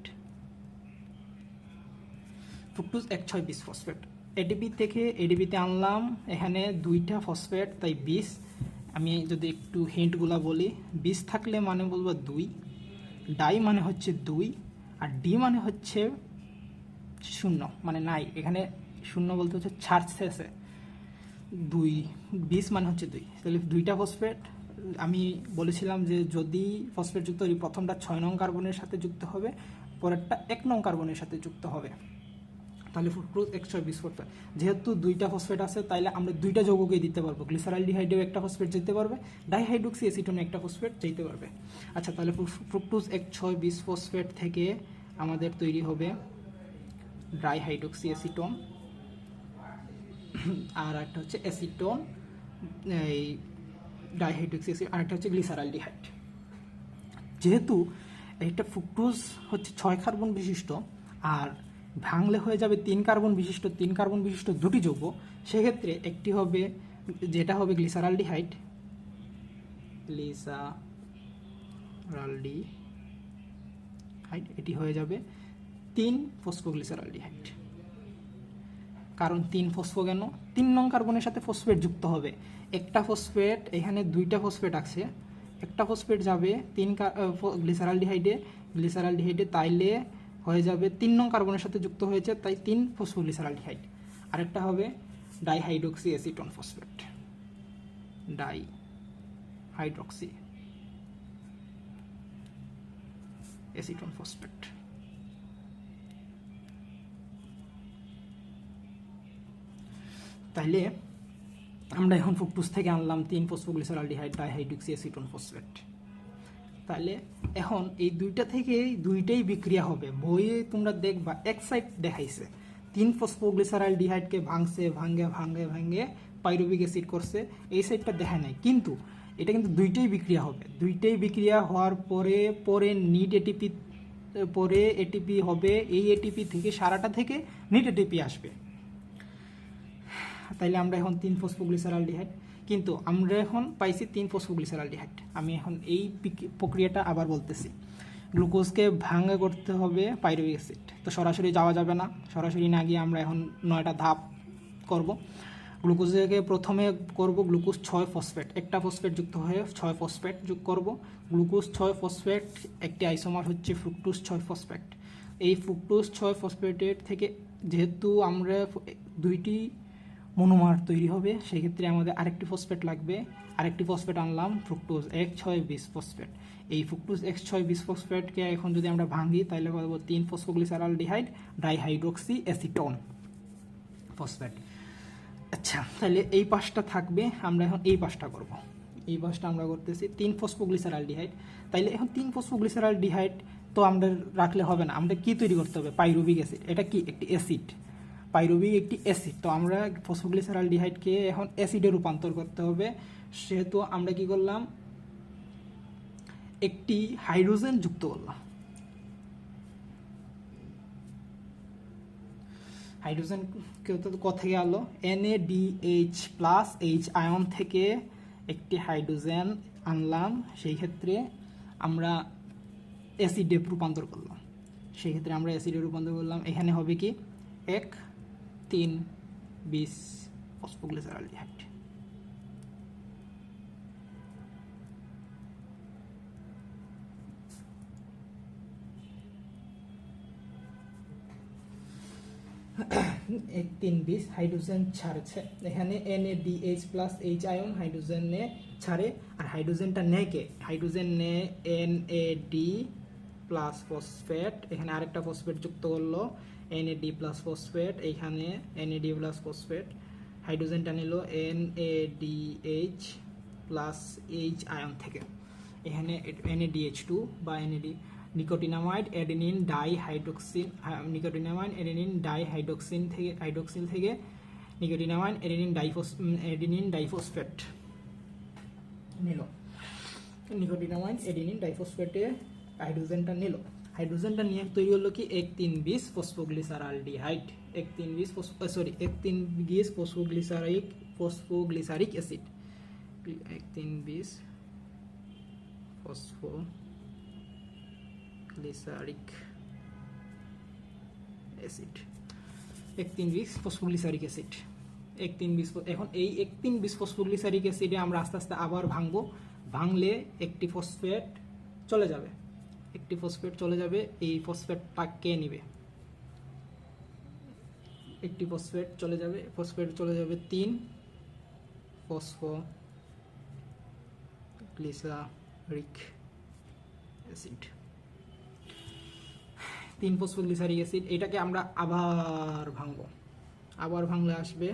ফ্রুক্টোজ 6 বিশ ফসফেট। এডিপি থেকে এডিপিতে আনলাম, এখানে 2টা ফসফেট তাই 20। আমি যদি একটু হিন্টগুলা বলি, 20 থাকলে মানে বলবো 2, ডাই মানে হচ্ছে 2 আর ডি মানে হচ্ছে 0 মানে নাই, এখানে 0 বলতে হচ্ছে ছাড় শেষে 2, 20 মানে হচ্ছে 2, তাহলে 2টা ফসফেট। আমি বলেছিলাম যে যদি ফসফেট যুক্ত প্রথমটা 6 নং কার্বনের সাথে যুক্ত হবে, পরেরটা 1 নং কার্বনের সাথে যুক্ত হবে, তাহলে ফ্রুক্টোজ 6 বিশ ফসফেট। যেহেতু 2টা ফসফেট আছে তাইলে আমরা 2টা যৌগকেই দিতে পারবো, গ্লিসারালডিহাইডেও একটা ফসফেট যেতে পারবে, ডাইহাইড্রক্সি অ্যাসিটোনে একটা ফসফেট যেতে পারবে। আচ্ছা, তাহলে ফ্রুক্টোজ 6 বিশ ফসফেট থেকে আমাদের তৈরি হবে ডাইহাইড্রক্সি অ্যাসিটোন, আর একটা হচ্ছে অ্যাসিটোন, এই ডাইহাইড্রক্সি অ্যাসিড, আর একটা হচ্ছে গ্লিসারালডিহাইড। যেহেতু একটা ফ্রুক্টোজ হচ্ছে 6 কার্বন বিশিষ্ট, আর ভাঙলে হয়ে যাবে 3 কার্বন বিশিষ্ট দুটি যৌগ। সেক্ষেত্রে একটি হবে, যেটা হবে গ্লিসারালডিহাইড, এটি হয়ে যাবে 3 ফসফোগ্লিসারালডিহাইড। কারণ 3 ফসফো কেন? 3 নং কার্বনের সাথে ফসফেট যুক্ত হবে। একটা ফসফেট, এখানে 2টা ফসফেট আছে, একটা ফসফেট যাবে 3 গ্লিসারালডিহাইডে, তাইলে হয়ে যাবে 3 নং কার্বনের সাথে যুক্ত হয়েছে, তাই 3 ফসফোগ্লিসারালডিহাইড। আরেকটা হবে dihydroxy acetone phosphate, dihydroxy acetone phosphate. তাইলে আমরা এখন ফ্রুক্টোজ থেকে আনলাম 3 ফসফোগ্লিসারালডিহাইড, ডাইহাইড্রক্সি অ্যাসিটোন ফসফেট। তাহলে এখন এই দুইটা থেকে দুইটাই বিক্রিয়া হবে। বইয়ে তোমরা দেখবা এক সাইড দেখাইছে 3 ফসফোগ্লিসারালডিহাইডকে ভাঙে পাইরুভিক অ্যাসিড করছে, এই সাইডটা দেখা নাই। কিন্তু এটা কিন্তু দুইটাই বিক্রিয়া হবে। দুইটাই বিক্রিয়া হওয়ার পরে নিট এটিপি, পরে এটিপি হবে, এই এটিপি থেকে সারাটা থেকে নিট এটিপি আসবে। তাইলে আমরা এখন 3 ফসফোগ্লিসারালডিহাইড, কিন্তু আমরা এখন পাইছি 3 ফসফোগ্লিসারালডিহাইড। আমি এখন এই প্রক্রিয়াটা আবার বলতেছি। গ্লুকোজকে ভাঙা করতে হবে পাইরুভিক অ্যাসিড, তো সরাসরি যাওয়া যাবে না। সরাসরি না গিয়ে আমরা এখন 9টা ধাপ করব। গ্লুকোজকে প্রথমে করব গ্লুকোজ 6 ফসফেট, একটা ফসফেট যুক্ত হয়ে 6 ফসফেট যোগ করব। গ্লুকোজ 6 ফসফেট একটি আইসোমার হচ্ছে ফ্রুক্টোজ 6 ফসফেট। এই ফ্রুক্টোজ 6 ফসফেটের থেকে যেহেতু আমরা দুইটি মনোমার তৈরি হবে, সেক্ষেত্রে আমাদের আরেকটি ফসফেট লাগবে। আরেকটি ফসফেট আনলাম ফ্রুক্টোজ X6 ফসফেট। এই ফ্রুক্টোজ X6 ফসফেটকে এখন যদি আমরা ভাঙি, তাহলে পাবো 3 ফসফোগ্লিসারালডিহাইড ডাইহাইড্রক্সি অ্যাসিটোন ফসফেট। আচ্ছা, তাহলে এই পাশটা থাকবে, আমরা এখন এই পাশটা করব। এই পাশটা আমরা করতেছি 3 ফসফোগ্লিসারালডিহাইড। তাইলে এখন 3 ফসফোগ্লিসারালডিহাইড তো আমরা রাখলে হবে না, আমরা কি তৈরি করতে হবে? Pyruvic acid. এটা কি? একটি অ্যাসিড। পাইরুভিক একটি অ্যাসিড। তো আমরা ফসফোগ্লিসারালডিহাইডকে এখন অ্যাসিডে রূপান্তর করতে হবে। সেহেতু আমরা কি করলাম? একটি হাইড্রোজেন যুক্ত করলাম। হাইড্রোজেন কোথা গেল? NaDH+ আয়ন থেকে একটি হাইড্রোজেন আনলাম, সেই ক্ষেত্রে আমরা অ্যাসিডে রূপান্তর করলাম। এখানে হবে কি? 1,3,20 ফসফোগ্লিসারালডিহাইড। এক 3,20 হাইড্রোজেন ছাড়ছে, এখানে NaDH+ আয়ন হাইড্রোজেনে ছাড়ে, আর হাইড্রোজেনটা নেয় কে? হাইড্রোজেন নেয় NAD+ ফসফেট। এখানে আরেকটা ফসফেট যুক্ত করলো NAD+ ফসফেট, এখানে NAD+ ফসফেট। হাইড্রোজেনটা নিল NADH+ আয়ন থেকে, এখানে NADH2 বা NAD নিকোটিনামাইড অ্যাডেনিন ডাইহাইড্রোক্সিল, থেকে নিকোটিনামাইড অ্যাডেনিন ডাইফসফেট নিল। নিকোটিনামাইড অ্যাডেনিন ডাইফসফেটে হাইড্রোজেনটা নিল। হাইড্রোজেনটা নিয়ে তৈরি হলো কি? 1,3,20 phosphoglyceraldehyde, 1,3,20 phosphoglyceric acid, 1,3,20 phosphoglyceric acid, 1,3,20 phosphoglyceric acid, 1,3,20। এখন এই 1,3,20 ফসফোগ্লিসারিক অ্যাসিডে আমরা আস্তে আস্তে আবার ভাঙবো। ভাঙলে একটি ফসফেট চলে যাবে, এই ফসফেটটা কে নিবে? একটি ফসফেট চলে যাবে 3 ফসফোগ্লিসারিক অ্যাসিড, 3 ফসফোগ্লিসারিক অ্যাসিড। এটাকে আমরা আবার ভাঙবো। আবার ভাঙলে আসবে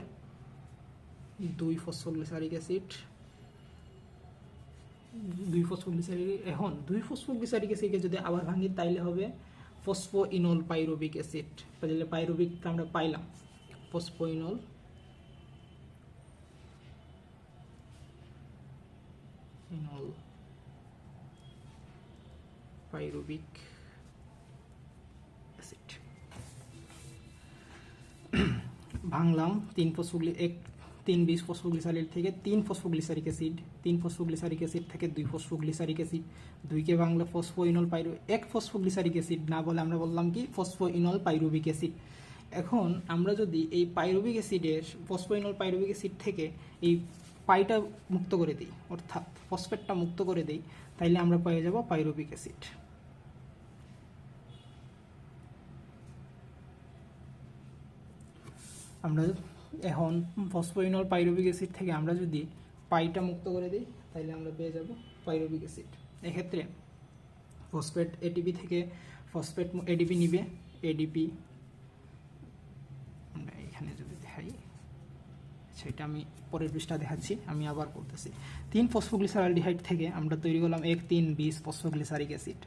2 ফসফোগ্লিসারিক অ্যাসিড, 2 ফসফোগ্লিসারিক। এখন 2 ফসফোগ্লিসারিক অ্যাসিডকে যদি আবার ভাঙি, তাইলে হবে ফসফোইনল পাইরুভিক অ্যাসিড। তাহলে পাইরুভিকটা আমরা পাইলাম, ফসফোইনল পাইরুভিক অ্যাসিড। ভাঙলাম 3 ফসফোগ্লিসারিল থেকে 3 ফসফোগ্লিসারিক অ্যাসিড, 3 ফসফোগ্লিসারিক অ্যাসিড থেকে 2 ফসফোগ্লিসারিক অ্যাসিড, 2কে ভাঙলে ফসফোইনল পাইরু 1 ফসফোগ্লিসারিক অ্যাসিড না বলে আমরা বললাম কি ফসফোইনল পাইরুভিক অ্যাসিড। এখন আমরা যদি এই পাইরুভিক অ্যাসিডের ফসফোইনল পাইরুভিক অ্যাসিড থেকে এই পাইটা মুক্ত করে দিই, অর্থাৎ ফসফেটটা মুক্ত করে দিই, তাইলে আমরা পেয়ে যাব পাইরুভিক অ্যাসিড। আমরা এখন ফসফোইনল পাইরুভিক অ্যাসিড থেকে আমরা যদি পাইটা মুক্ত করে দিই তাহলে আমরা পেয়ে যাব পাইরুভিক অ্যাসিড। এক্ষেত্রে ফসফেট এটিপি থেকে ফসফেট এডিপি নিবে, এডিপি আমরা এখানে যদি দেখাই, সেটা আমি পরের পৃষ্ঠা দেখাচ্ছি, আমি আবার করতেছি। 3 ফসফোগ্লিসারালডিহাইড থেকে আমরা তৈরি করলাম 1,3,20 ফসফোগ্লিসারিক অ্যাসিড।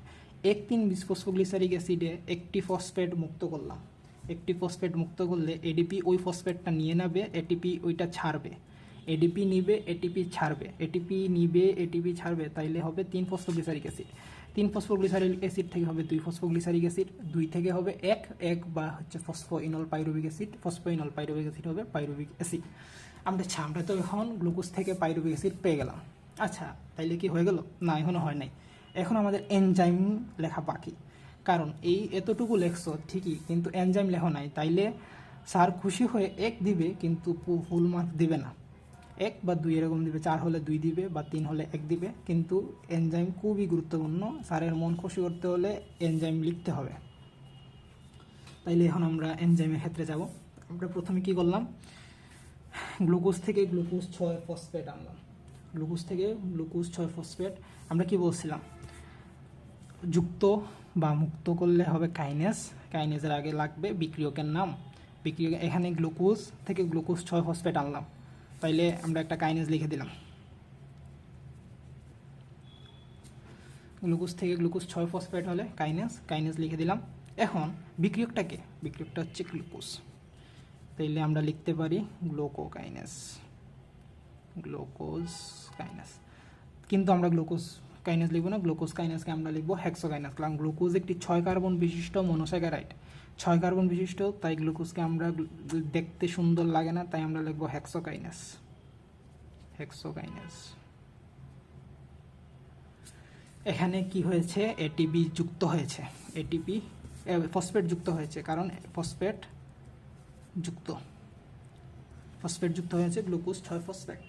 1,3,20 ফসফোগ্লিসারিক অ্যাসিডে একটি ফসফেট মুক্ত করলাম। একটি ফসফেট মুক্ত করলে এডিপি ওই ফসফেটটা নিয়ে নেবে, এটিপি ওইটা ছাড়বে, এডিপি নিবে, এটিপি ছাড়বে, এটিপি নিবে, এটিপি ছাড়বে, তাইলে হবে 3 ফসফোগ্লিসারিক অ্যাসিড। 3 ফসফোগ্লিসারিক অ্যাসিড থেকে হবে 2 ফসফোগ্লিসারিক অ্যাসিড, 2 থেকে হবে 1 বা হচ্ছে ফসফোইনল পাইরুভিক অ্যাসিড, ফসফোইনল পাইরুভিক অ্যাসিড হবে পাইরুভিক অ্যাসিড। আমরা তো এখন গ্লুকোজ থেকে পাইরুভিক অ্যাসিড পেয়ে গেলাম। আচ্ছা, তাইলে কি হয়ে গেল? না, এখনো হয় নাই। এখন আমাদের এনজাইম লেখা বাকি, কারণ এই এতটুকু লেখছো ঠিকই, কিন্তু এনজাইম লেখো নাই। তাইলে স্যার খুশি হয়ে 1 দিবে, কিন্তু ফুল মার্ক দিবে না, 1 বা 2 এরকম দিবে, 4 হলে 2 দিবে বা 3 হলে 1 দিবে। কিন্তু এনজাইম খুবই গুরুত্বপূর্ণ, স্যারের মন খুশি করতে হলে এনজাইম লিখতে হবে। তাইলে এখন আমরা এনজাইমের ক্ষেত্রে যাব। আমরা প্রথমে কি করলাম, গ্লুকোজ থেকে গ্লুকোজ 6 ফসফেট আনলাম। গ্লুকোজ থেকে গ্লুকোজ 6 ফসফেট আমরা কি বলছিলাম, যুক্ত বা মুক্ত করলে হবে কাইনেজ, কাইনেজের আগে লাগবে বিক্রিয়কের নাম। বিক্রিয়ক এখানে গ্লুকোজ থেকে গ্লুকোজ 6 ফসফেট আনলাম, তাইলে আমরা একটা কাইনেজ লিখে দিলাম। গ্লুকোজ থেকে গ্লুকোজ 6 ফসফেট হলে কাইনেজ, কাইনেজ লিখে দিলাম। এখন বিক্রিয়কটাকে, বিক্রিয়কটা হচ্ছে গ্লুকোজ, তাইলে আমরা লিখতে পারি গ্লুকোকাইনেজ, গ্লুকোজ কাইনেজ। কিন্তু আমরা গ্লুকোজ কাইনেজ লিখবো না, গ্লুকোজ কাইনেজকে আমরা লিখবো হেক্সোকাইনেজ। কারণ গ্লুকোজ একটি 6 কার্বন বিশিষ্ট মনোস্যাকারাইড, 6 কার্বন বিশিষ্ট, তাই গ্লুকোজকে আমরা দেখতে সুন্দর লাগে না, তাই আমরা লিখবো হেক্সোকাইনেজ, হেক্সোকাইনেজ। এখানে কি হয়েছে, এটিপি যুক্ত হয়েছে, এটিপি ফসফেট যুক্ত হয়েছে, কারণ ফসফেট যুক্ত, ফসফেট যুক্ত হয়েছে গ্লুকোজ 6 ফসফেট।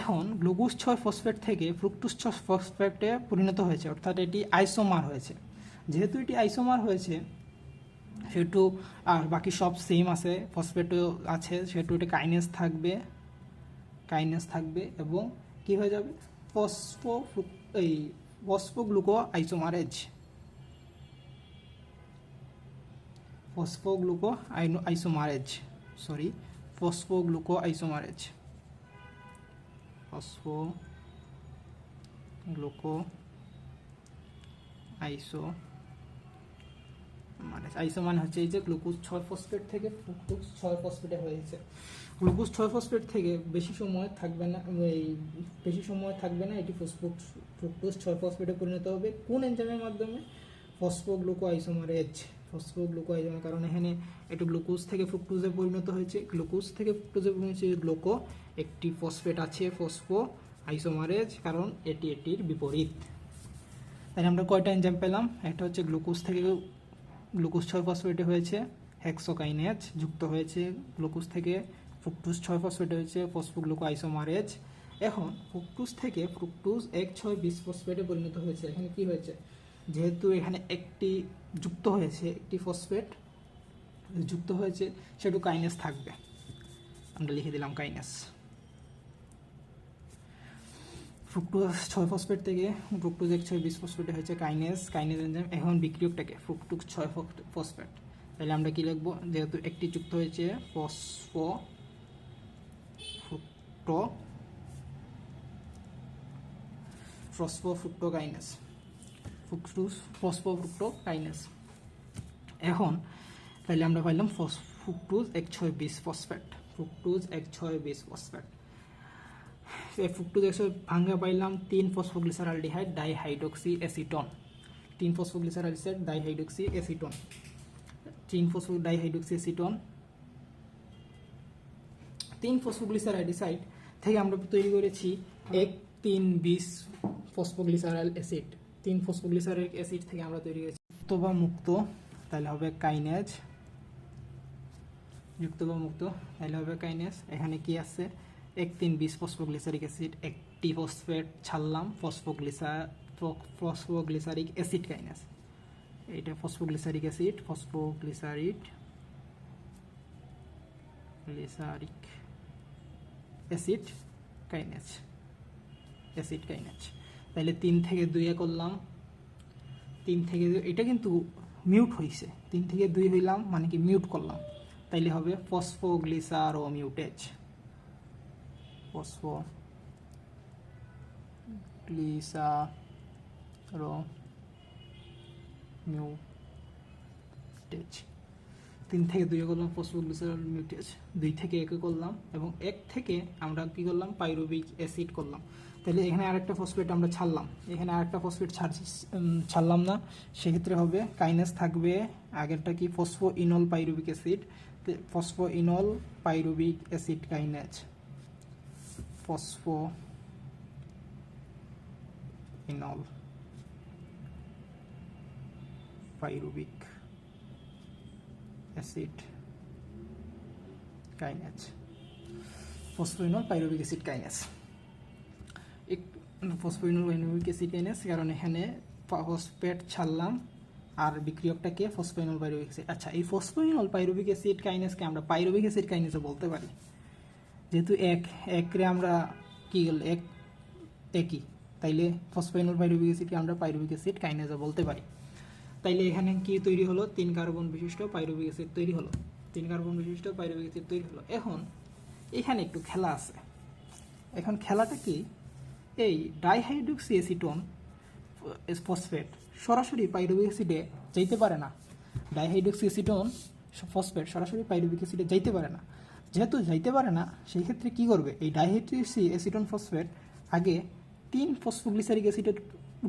এখন গ্লুকোজ 6 ফসফেট থেকে ফ্রুক্টোজ 6 ফসফেটে পরিণত হয়েছে, অর্থাৎ এটি আইসোমার হয়েছে। যেহেতু এটি আইসোমার হয়েছে সেহেতু আর বাকি সব সেম আছে, ফসফেটও আছে, সেহেতু এটা কাইনেজ থাকবে, কাইনেজ থাকবে এবং কি হয়ে যাবে phosphogluco isomerase, phosphogluco isomerase, sorry phosphogluco isomerase, phosphogluco isomerase. Iso মানে হচ্ছে এই যে গ্লুকোজ 6 ফসফেট থেকে ফ্রুক্টোজ 6 ফসফেটে হয়েছে। গ্লুকোজ 6 ফসফেট থেকে বেশি সময় থাকবে না, বেশি সময় থাকবে না, এটি ফ্রুক্টোজ 6 ফসফেটে পরিণত হবে। কোন এনজাইমের মাধ্যমে? ফসফোগ্লুকো আইসোমারেজ, ফসফোগ্লুকো আইসোমার, কারণ এখানে একটু গ্লুকোজ থেকে ফ্রুক্টোজে পরিণত হয়েছে, গ্লুকোজ থেকে ফ্রুক্টোজে পরিণত হয়েছে গ্লুকো, একটি ফসফেট আছে ফসফো আইসোমারেজ, কারণ এটি এটির বিপরীত। তাই আমরা কয়টা এনজাইম পেলাম, একটা হচ্ছে গ্লুকোজ থেকে গ্লুকোজ 6 ফসফেটে হয়েছে হেক্সোকাইনেজ, যুক্ত হয়েছে গ্লুকোজ থেকে ফ্রুক্টোজ 6 ফসফেটে হয়েছে ফসফোগ্লুকো আইসোমারেজ। এখন ফ্রুক্টোজ থেকে ফ্রুক্টোজ 1,6,20 ফসফেটে পরিণত হয়েছে। এখানে কি হয়েছে, যেহেতু এখানে একটি যুক্ত হয়েছে, একটি ফসফেট যুক্ত হয়েছে, সেটু কাইনেজ থাকবে, আমরা লিখে দিলাম কাইনেজ। ফ্রুক্টোজ 6 ফসফেট থেকে ফ্রুক্টোজ 1,6,20 ফসফেটে হয়েছে কাইনেজ, কাইনেজ এনজাইম। এখন বিক্রিয়কটাকে ফ্রুক্টোজ 6 ফসফেট, তাহলে আমরা কি লিখবো, যেহেতু একটি যুক্ত হয়েছে ফসফোফ্রুক্টোকাইনেজ, ফসফোফ্রুক্টোকাইনেজ। এখন তাহলে আমরা পাইলাম fructose 1,6,20 phosphate, fructose 1,6,20 phosphate. Fructose 100 ভাঙা পাইলাম 3 ফসফোগ্লিসারালডিহাইড ডাইহাইড্রক্সি অ্যাসিটন। টিন ফসফোগ্লিসারাইড ডাইহাইড্রোক্সি অ্যাসিটোন, টিন ফসফো ডাইহাইড্রোক্সি অ্যাসিটোন। 3 ফসফোগ্লিসারাইড থেকে আমরা তৈরি করেছি 1,3,20 ফসফোগ্লিসারাইল অ্যাসিড। 3 ফসফোগ্লিসারিক অ্যাসিড থেকে আমরা তৈরি করেছি যুক্ত বা মুক্ত, তাহলে হবে কাইনেজ, যুক্ত বা মুক্ত তাহলে হবে কাইনেজ। এখানে কি আছে 1,3,20 ফসফোগ্লিসারিক অ্যাসিড, একটি ফসফেট ছাড়লাম, ফসফোগ্লিসারিক অ্যাসিড কাইনেজ। এটা phosphoglyceric acid, phosphoglyceric acid kinase, acid kinase. তাহলে 3 থেকে 2 করলাম, 3 থেকে 2, এটা কিন্তু মিউট হয়েছে, 3 থেকে 2 হইলাম মানে কি মিউট করলাম, তাইলে হবে ফসফোগ্লিসারোমিউটেজ, ফসফোগ্লিসারোমিউটেজ। 3 থেকে 2 করলাম ফসফোগ্লিসারোমিউটেজ, 2 থেকে 1 করলাম এবং 1 থেকে আমরা কি করলাম পাইরুভিক অ্যাসিড করলাম। তাহলে এখানে আরেকটা ফসফেট আমরা ছাড়লাম, এখানে আরেকটা ফসফেট ছাড়লাম না, সেক্ষেত্রে হবে কাইনেজ থাকবে আগেরটা কি ফসফোইনল pyruvic acid, ফসফোইনল pyruvic acid kinase, ফসফোইনল pyruvic acid kinase, ফসফোইনল pyruvic acid kinase. ফসফোইনল pyruvic acid kinase কারণ এখানে ফসফেট ছাড়লাম আর বিক্রিয়কটাকে ফসফোইনল পাইরুভিক অ্যাসিড। আচ্ছা, এই ফসফোইনল পাইরুভিক অ্যাসিড কাইনেজকে আমরা পাইরুভিক অ্যাসিড কাইনেজও বলতে পারি, যেহেতু একরে আমরা কি একই, তাইলে ফসফোইনল পাইরুভিক অ্যাসিডকে আমরা পাইরুভিক অ্যাসিড কাইনেজও বলতে পারি। তাইলে এখানে কি তৈরি হলো 3 কার্বন বিশিষ্ট পাইরুভিক অ্যাসিড তৈরি হলো, 3 কার্বন বিশিষ্ট পাইরুভিক অ্যাসিড তৈরি হলো। এখন এখানে একটু খেলা আছে, এখন খেলাটা কি, এই ডাইহাইড্রোক্সি অ্যাসিটোন ফসফেট সরাসরি পাইরুভিক অ্যাসিডে যাইতে পারে না, ডাইহাইড্রোক্সি অ্যাসিটোন ফসফেট সরাসরি পাইরুভিক অ্যাসিডে যাইতে পারে না। যেহেতু যাইতে পারে না, সেই ক্ষেত্রে কি করবে, এই ডাইহাইড্রোক্সি অ্যাসিটোন ফসফেট আগে 3 ফসফোগ্লিসারিক অ্যাসিডের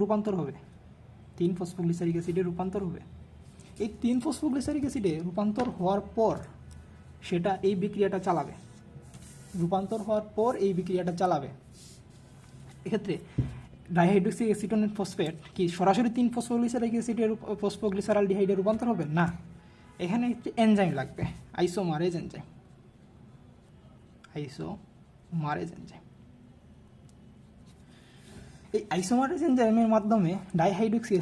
রূপান্তর হবে, 3 ফসফোগ্লিসারিক অ্যাসিডে রূপান্তর হবে। এই 3 ফসফোগ্লিসারিক অ্যাসিডে রূপান্তর হওয়ার পর সেটা এই বিক্রিয়াটা চালাবে, রূপান্তর হওয়ার পর এই বিক্রিয়াটা চালাবে। এক্ষেত্রে ডাইহাইড্রোক্সি অ্যাসিটোন ফসফেট কি সরাসরি 3 ফসফোগ্লিসারিক অ্যাসিডের ফসফোগ্লিসারালডিহাইডে রূপান্তর হবে না, এখানে একটি এনজাইম লাগবে, আইসোমারেজ এনজাইম, আইসোমারেজ এনজাইম। এই আইসোমারেজ এনজাইমের মাধ্যমে ডাইহাইড্রোক্সি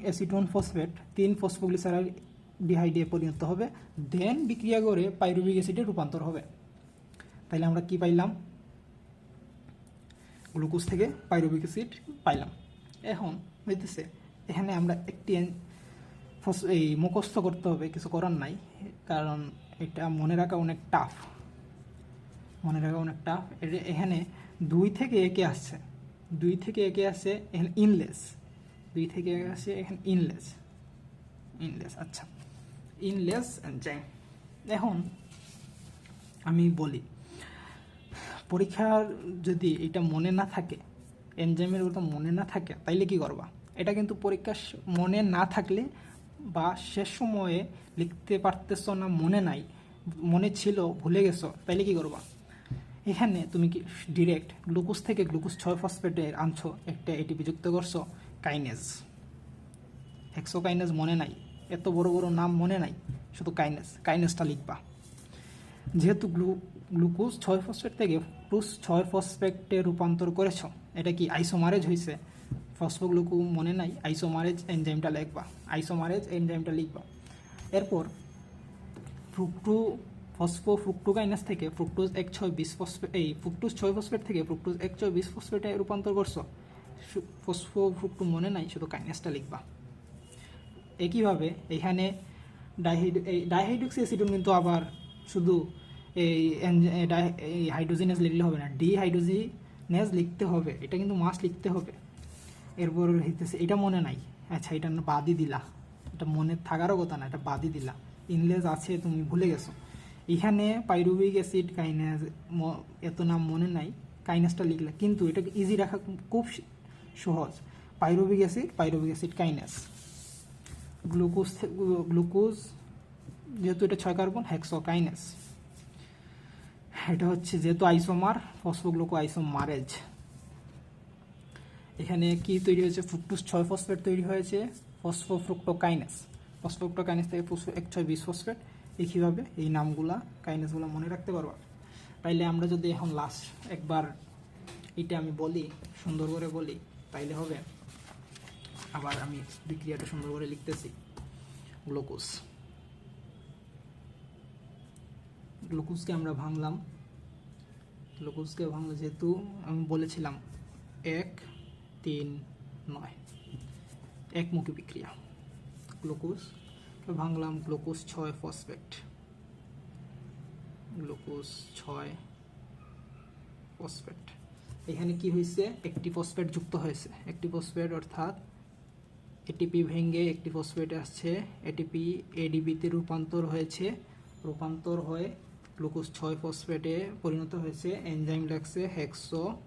অ্যাসিটোন ফসফেট 3 ফসফোগ্লিসারালডিহাইডে পরিণত হবে, দেন বিক্রিয়া করে পাইরুভিক অ্যাসিডে রূপান্তর হবে। তাইলে আমরা কি পাইলাম, গ্লুকোজ থেকে পাইরুভিক অ্যাসিড পাইলাম। এখন হইতেছে এখানে আমরা একটি এই মুখস্থ করতে হবে, কিছু করার নাই, কারণ এটা মনে রাখা অনেক টাফ, মনে রাখা অনেক টাফ। এখানে 2 থেকে 1 আসছে, 2 থেকে 1 আসছে এখানে ইনলেস, 2 থেকে 1 আসছে এখানে ইনলেস, আচ্ছা ইনলেস এনজাইম। এখন আমি বলি, পরীক্ষার যদি এটা মনে না থাকে, এনজাইমের কথা মনে না থাকে, তাইলে কি করবা, এটা কিন্তু পরীক্ষা মনে না থাকলে বা শেষ সময়ে লিখতে পারতেছো না, মনে নাই, মনে ছিল ভুলে গেছো, তাইলে কি করবা, এখানে তুমি কি ডিরেক্ট গ্লুকোজ থেকে গ্লুকোজ 6 ফসফেটের আনছো, একটা এটিপি যুক্ত করছো, কাইনেজ, হেক্সোকাইনেজ মনে নাই, এত বড় বড় নাম মনে নাই, শুধু কাইনেজটা লিখবা। যেহেতু গ্লুকোজ 6 ফসফেট থেকে গ্লুকোজ 6 ফসফেটে রূপান্তর করেছ, এটা কি আইসোমারেজ হয়েছে, ফসফোগ্লুকো মনে নাই, আইসোমারেজ এনজাইমটা লিখবা, আইসোমারেজ এনজাইমটা লিখবা। এরপর ফ্রুক্টোকাইনেজ থেকে ফ্রুক্টোজ 1,6,20 ফসফেট, এই ফ্রুক্টোজ 6 ফসফেট থেকে ফ্রুক্টোজ 1,6,20 ফসফেটে রূপান্তর করছো, ফ্রুক্টো মনে নাই, শুধু কাইনেজটা লিখবা। একইভাবে এখানে ডাইহাইড্রোক্সি অ্যাসিডন কিন্তু আবার শুধু এই হাইড্রোজেনেজ লিখলে হবে না, ডিহাইড্রোজেনেজ লিখতে হবে, এটা কিন্তু মাস লিখতে হবে। এরপর হইতেছে এটা মনে নাই, আচ্ছা এটা বাদই দিলা, এটা মনে থাকারও কথা না, এটা বাদই দিলা, ইনলেজ আছে তুমি ভুলে গেছো। এখানে পাইরুভিক অ্যাসিড কাইনেজ এত নাম মনে নাই, কাইনেজটা লিখলা, কিন্তু এটাকে ইজি রাখা খুব সহজ, পাইরুভিক অ্যাসিড কাইনেজ। গ্লুকোজ যেহেতু এটা 6 কার্বন, হেক্সোকাইনেজ। এটা হচ্ছে যেহেতু আইসোমার, ফসফোগ্লুকো আইসোমারেজ। এখানে কি তৈরি হয়েছে? ফ্রুক্টোজ 6 ফসফেট তৈরি হয়েছে, ফসফোফ্রুক্টোকাইনেজ। ফসফোফ্রুক্টোকাইনেজ থেকে 1,6,20 ফসফেট। একইভাবে এই নামগুলা, কাইনেজগুলো মনে রাখতে পারবা। তাইলে আমরা যদি এখন লাস্ট একবার এটা আমি বলি, সুন্দর করে বলি, তাইলে হবে। আবার আমি বিক্রিয়াটা সুন্দর করে লিখতেছি। গ্লুকোজকে আমরা ভাঙলাম। গ্লুকোজকে ভাঙলে যেহেতু আমি বলেছিলাম 1,3,9 একমুখী বিক্রিয়া। গ্লুকোজকে ভাঙলাম, গ্লুকোজ 6 ফসফেট, গ্লুকোজ 6 ফসফেট। এখানে কি হয়েছে? একটি ফসফেট যুক্ত হয়েছে। একটি ফসফেট অর্থাৎ এটিপি ভেঙে একটি ফসফেট আসছে, এটিপি এডিপিতে রূপান্তর হয়েছে, রূপান্তর হয়ে গ্লুকোজ 6 ফসফেটে পরিণত হয়েছে। এনজাইম লাগছে হেক্সোকাইনেজ।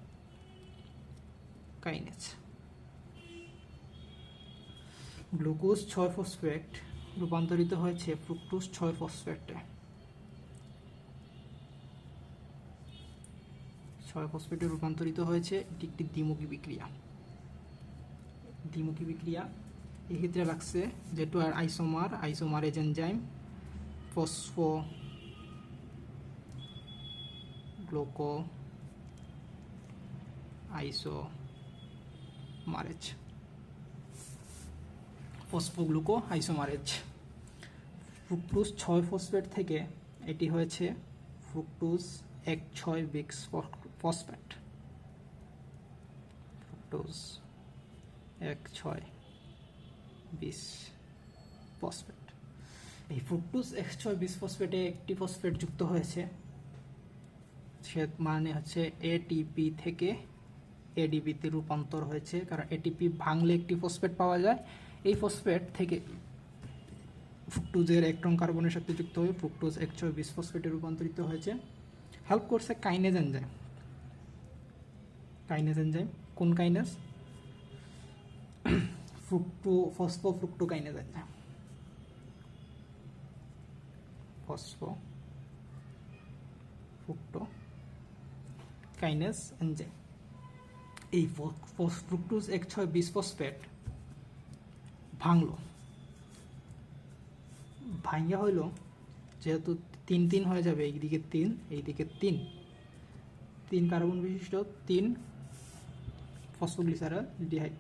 গ্লুকোজ 6 ফসফেট রূপান্তরিত হয়েছে ফ্রুক্টোজ 6 ফসফেটে। 6 ফসফেটে রূপান্তরিত হয়েছে। এটি একটি দ্বিমুখী বিক্রিয়া। দ্বিমুখী বিক্রিয়া এক্ষেত্রে লাগছে যেহেতু আর isomerase enzyme phosphogluco isomerase. Fructose 6 phosphate থেকে এটি হয়েছে ফ্রুক্টোজ 1,6,20 ফসফেট। Fructose 1,6,20 phosphate. এই ফ্রুক্টোজ 1,6,20 ফসফেটে একটি ফসফেট যুক্ত হয়েছে, সে মানে হচ্ছে এটিপি থেকে এডিপিতে রূপান্তর হয়েছে। কারণ এটিপি ভাঙলে একটি ফসফেট পাওয়া যায়। এই ফসফেট থেকে ফ্রুক্টোজের ইলেকট্রন কার্বনের সাথে যুক্ত হয়ে ফ্রুক্টোজ 1,6,20 ফসফেটে রূপান্তরিত হয়েছে। হেল্প করছে কাইনেজ এনজাইম। কাইনেজ এনজাইম কোন কাইনেজ? ফসফোফ্রুক্টোকাইনেজ এনজাইম। ফসফোফ্রুক্টোকাইনেজ এনজাইম। এই ফ্রুক্টোজ 1,6,20 ফসফেট ভাঙলো, ভাঙ্গা হইল যেহেতু 3,3 হয়ে যাবে, এইদিকে 3 এইদিকে 3 কার্বন বিশিষ্ট 3 ফসফোগ্লিসারলডিহাইড,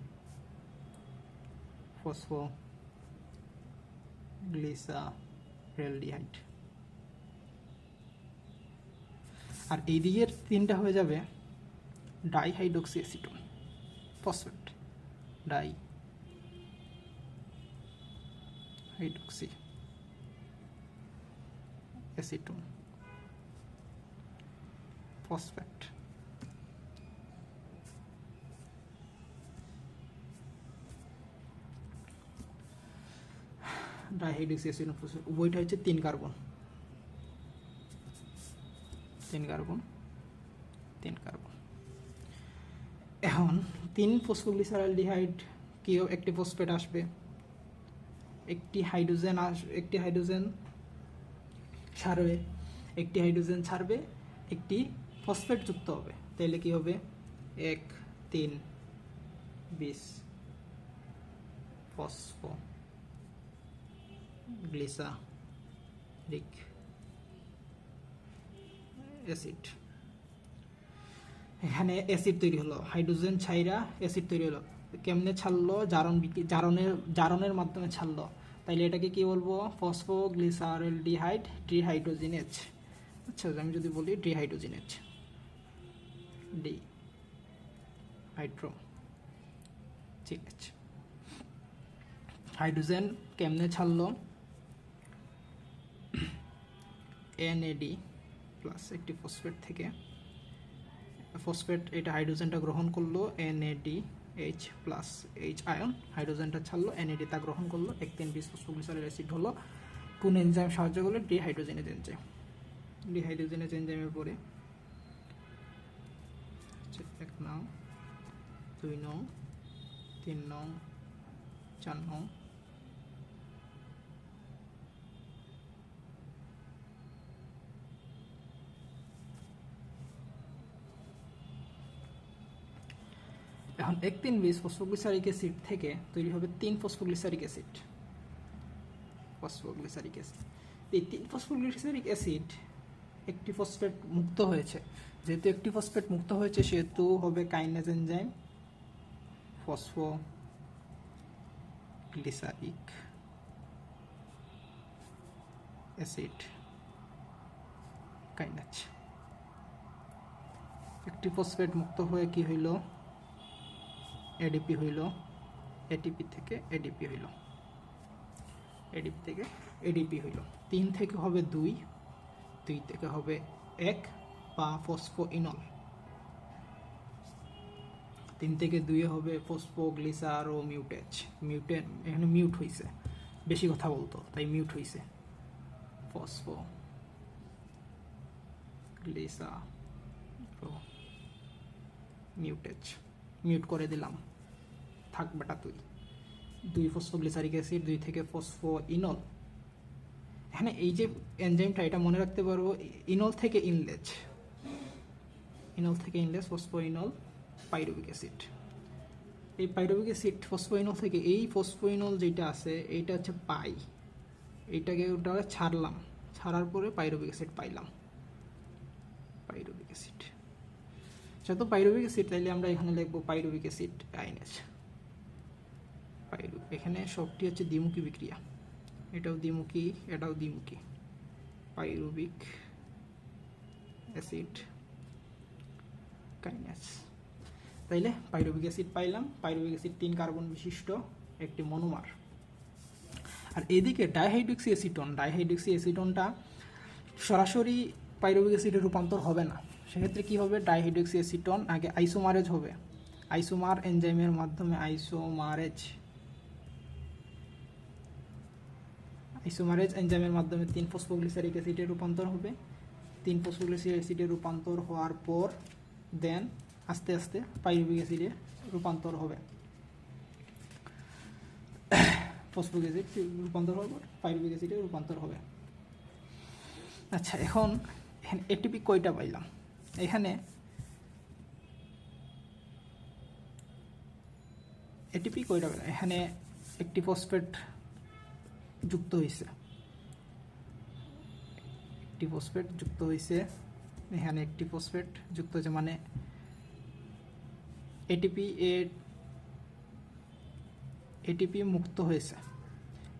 ফসফোগ্লিসারলডিহাইড। আর এই দিকের 3টা হয়ে যাবে dihydroxy acetone phosphate, dihydroxy acetone phosphate. Dihydroxy acetone phosphate উভয়টা হচ্ছে 3 কার্বন। এখন 3 ফসফোগ্লিসারলডিহাইড কেউ একটি ফসফেট আসবে, একটি হাইড্রোজেন ছাড়বে, একটি ফসফেট যুক্ত হবে। তাহলে কি হবে? 1,3,20 ফসফোগ্লিসারিক অ্যাসিড। এখানে অ্যাসিড তৈরি হলো, হাইড্রোজেন ছাইরা অ্যাসিড তৈরি হলো। কেমনে ছাড়লো? জারণের মাধ্যমে ছাড়লো। তাইলে এটাকে কি বলবো? ফসফোগ্লিসারলডিহাইড ডিহাইড্রোজিনেজ। আচ্ছা, আমি যদি বলি ডিহাইড্রোজিনেজ, ডিহাইড্রোজিনেজ। হাইড্রোজেন কেমনে ছাড়লো? NAD প্লাস একটি ফসফেট থেকে, ফসফেট এটা হাইড্রোজেনটা গ্রহণ করলো, NADH প্লাস H আয়ন, হাইড্রোজেনটা ছাড়লো, NAD তা গ্রহণ করলো, 1,3,20 ফসফোগ্লিসারিক অ্যাসিড হলো। কোন এনজাইম সাহায্য করলো? Dehydrogenase enzyme. ডিহাইড্রোজেনেজ এনজাইমের পরে 1 নং, 2 নং, 3 নং, 4 নং, এখন 1,3-20 ফসফোগ্লিসারিক অ্যাসিড থেকে তৈরি হবে 3 ফসফোগ্লিসারিক অ্যাসিড। ফসফোগ্লিসারিক অ্যাসিড, এই 3 ফসফোগ্লিসারিক অ্যাসিড একটি ফসফেট মুক্ত হয়েছে। যেহেতু একটি ফসফেট মুক্ত হয়েছে সেহেতু হবে kinase enzyme phosphoglyceric acid kinase. একটি ফসফেট মুক্ত হয়ে কি হইল, এডিপি হইল, এটিপি থেকে এডিপি হইল, এডিপি থেকে এডিপি হইল। 3 থেকে হবে 2, 2 থেকে হবে 1 বা ফসফোইনল। 3 থেকে 2 হবে ফসফোগ্লিসারো মিউটেজ, মিউটেন এখানে মিউট হয়েছে, বেশি কথা বলতো তাই মিউট হয়েছে। ফসফোগ্লিসারো মিউটেজ, মিউট করে দিলাম, থাক বেটা তুই। 2 ফসফোগ্লিসারিক অ্যাসিড, 2 থেকে ফসফোইনল। এখানে এই যে এনজাইমটা এটা মনে রাখতে পারবো, ইনল থেকে ইনলেজ, ইনল থেকে ইনলেজ ফসফোইনল পাইরুভিক অ্যাসিড। এই পাইরুভিক অ্যাসিড ফসফোইনল থেকে এই ফসফোইনল যেটা আছে এইটা হচ্ছে পাই, এইটাকে ওটা ছাড়লাম, ছাড়ার পরে পাইরুভিক অ্যাসিড পাইলাম, পাইরুভিক অ্যাসিড। যেহেতু পাইরুভিক অ্যাসিড তাইলে আমরা এখানে লিখবো পাইরুভিক অ্যাসিড কাইনেজ। এখানে সবটি হচ্ছে দ্বিমুখী বিক্রিয়া, এটাও দ্বিমুখী, এটাও দ্বিমুখী। Pyruvic acid kinase. তাইলে পাইরুভিক অ্যাসিড পাইলাম। পাইরুভিক অ্যাসিড 3 কার্বন বিশিষ্ট একটি মনোমার। আর এদিকে ডাইহাইড্রক্সি অ্যাসিটন, ডাইহাইড্রক্সি অ্যাসিটনটা সরাসরি পাইরুভিক অ্যাসিডে রূপান্তর হবে না। সেক্ষেত্রে কি হবে, ডাইহাইড্রক্সি অ্যাসিটন আগে আইসোমারেজ হবে, আইসোমার এনজাইমের মাধ্যমে আইসোমারেজ এনজাইমের মাধ্যমে 3 ফসফোগ্লিসারিক অ্যাসিডে রূপান্তর হবে। 3 ফসফোগ্লিসারিক অ্যাসিডে রূপান্তর হওয়ার পর দেন আস্তে আস্তে পাইরুভিক অ্যাসিডে রূপান্তর হবে। ফসফোরিক অ্যাসিড রূপান্তর হওয়ার পর পাইরুভিক অ্যাসিডে রূপান্তর হবে। আচ্ছা, এখন এটিপি কয়টা পাইলাম? এখানে এটিপি কয়টা পাইলাম? এখানে একটি ফসফেট যুক্ত হয়েছে, একটি ফসফেট যুক্ত হয়েছে, এখানে একটি ফসফেট যুক্ত হয়েছে, মানে এটিপি মুক্ত হয়েছে,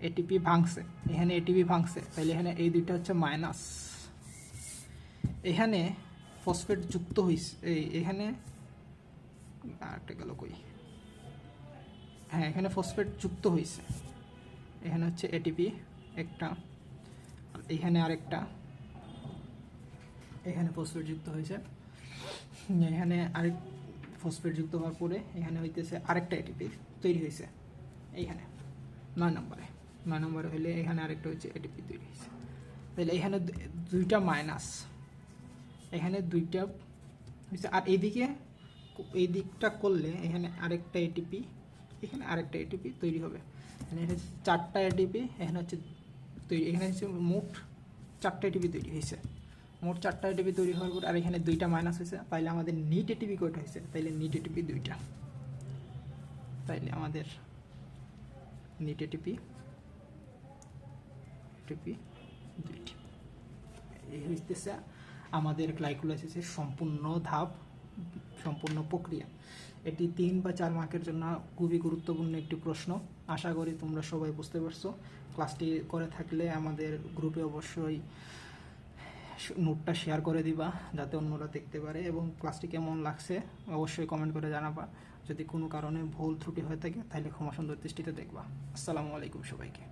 এটিপি ভাঙছে, এখানে এটিপি ভাঙছে, তাহলে এখানে এই দুইটা হচ্ছে মাইনাস। এখানে ফসফেট যুক্ত হয়েছে, এখানে আরেকটা গেল কই, হ্যাঁ এখানে ফসফেট যুক্ত হয়েছে, এখানে হচ্ছে এটিপি একটা, এখানে আরেকটা, এখানে ফসফেট যুক্ত হয়েছে, এখানে আরেক ফসফেট যুক্ত হওয়ার পরে এখানে হইতেছে আরেকটা এটিপি তৈরি হয়েছে, এইখানে 9 নম্বরে হলে এখানে আরেকটা হচ্ছে এটিপি তৈরি হয়েছে। তাহলে এখানে দুইটা মাইনাস, এখানে দুইটা হয়েছে, আর এইদিকে এই দিকটা করলে এখানে আরেকটা এটিপি, এখানে আরেকটা এটিপি তৈরি হবে। এখানে 4টা এটিপি এখানে হচ্ছে তৈরি, এখানে হচ্ছে মোট 4টা এটিপি তৈরি হয়েছে। মোট 4টা এটিপি তৈরি হওয়ার পর আর এখানে 2টা মাইনাস হয়েছে, তাইলে আমাদের নিট এটিপি কয়টা হয়েছে? তাইলে নিট এটিপি 2টা, তাইলে আমাদের নিট এটিপি 2টি। এই হইতেছে আমাদের গ্লাইকোলাইসিসের সম্পূর্ণ ধাপ, সম্পূর্ণ প্রক্রিয়া। এটি 3 বা 4 মার্কের জন্য খুবই গুরুত্বপূর্ণ একটি প্রশ্ন। আশা করি তোমরা সবাই বুঝতে পারছো। ক্লাসটি করে থাকলে আমাদের গ্রুপে অবশ্যই নোটটা শেয়ার করে দিবা যাতে অন্যরা দেখতে পারে, এবং ক্লাসটি কেমন লাগছে অবশ্যই কমেন্ট করে জানাবা। যদি কোনো কারণে ভুল ত্রুটি হয়ে থাকে তাহলে ক্ষমা সুন্দর দৃষ্টিতে দেখবা। আসসালামু আলাইকুম সবাইকে।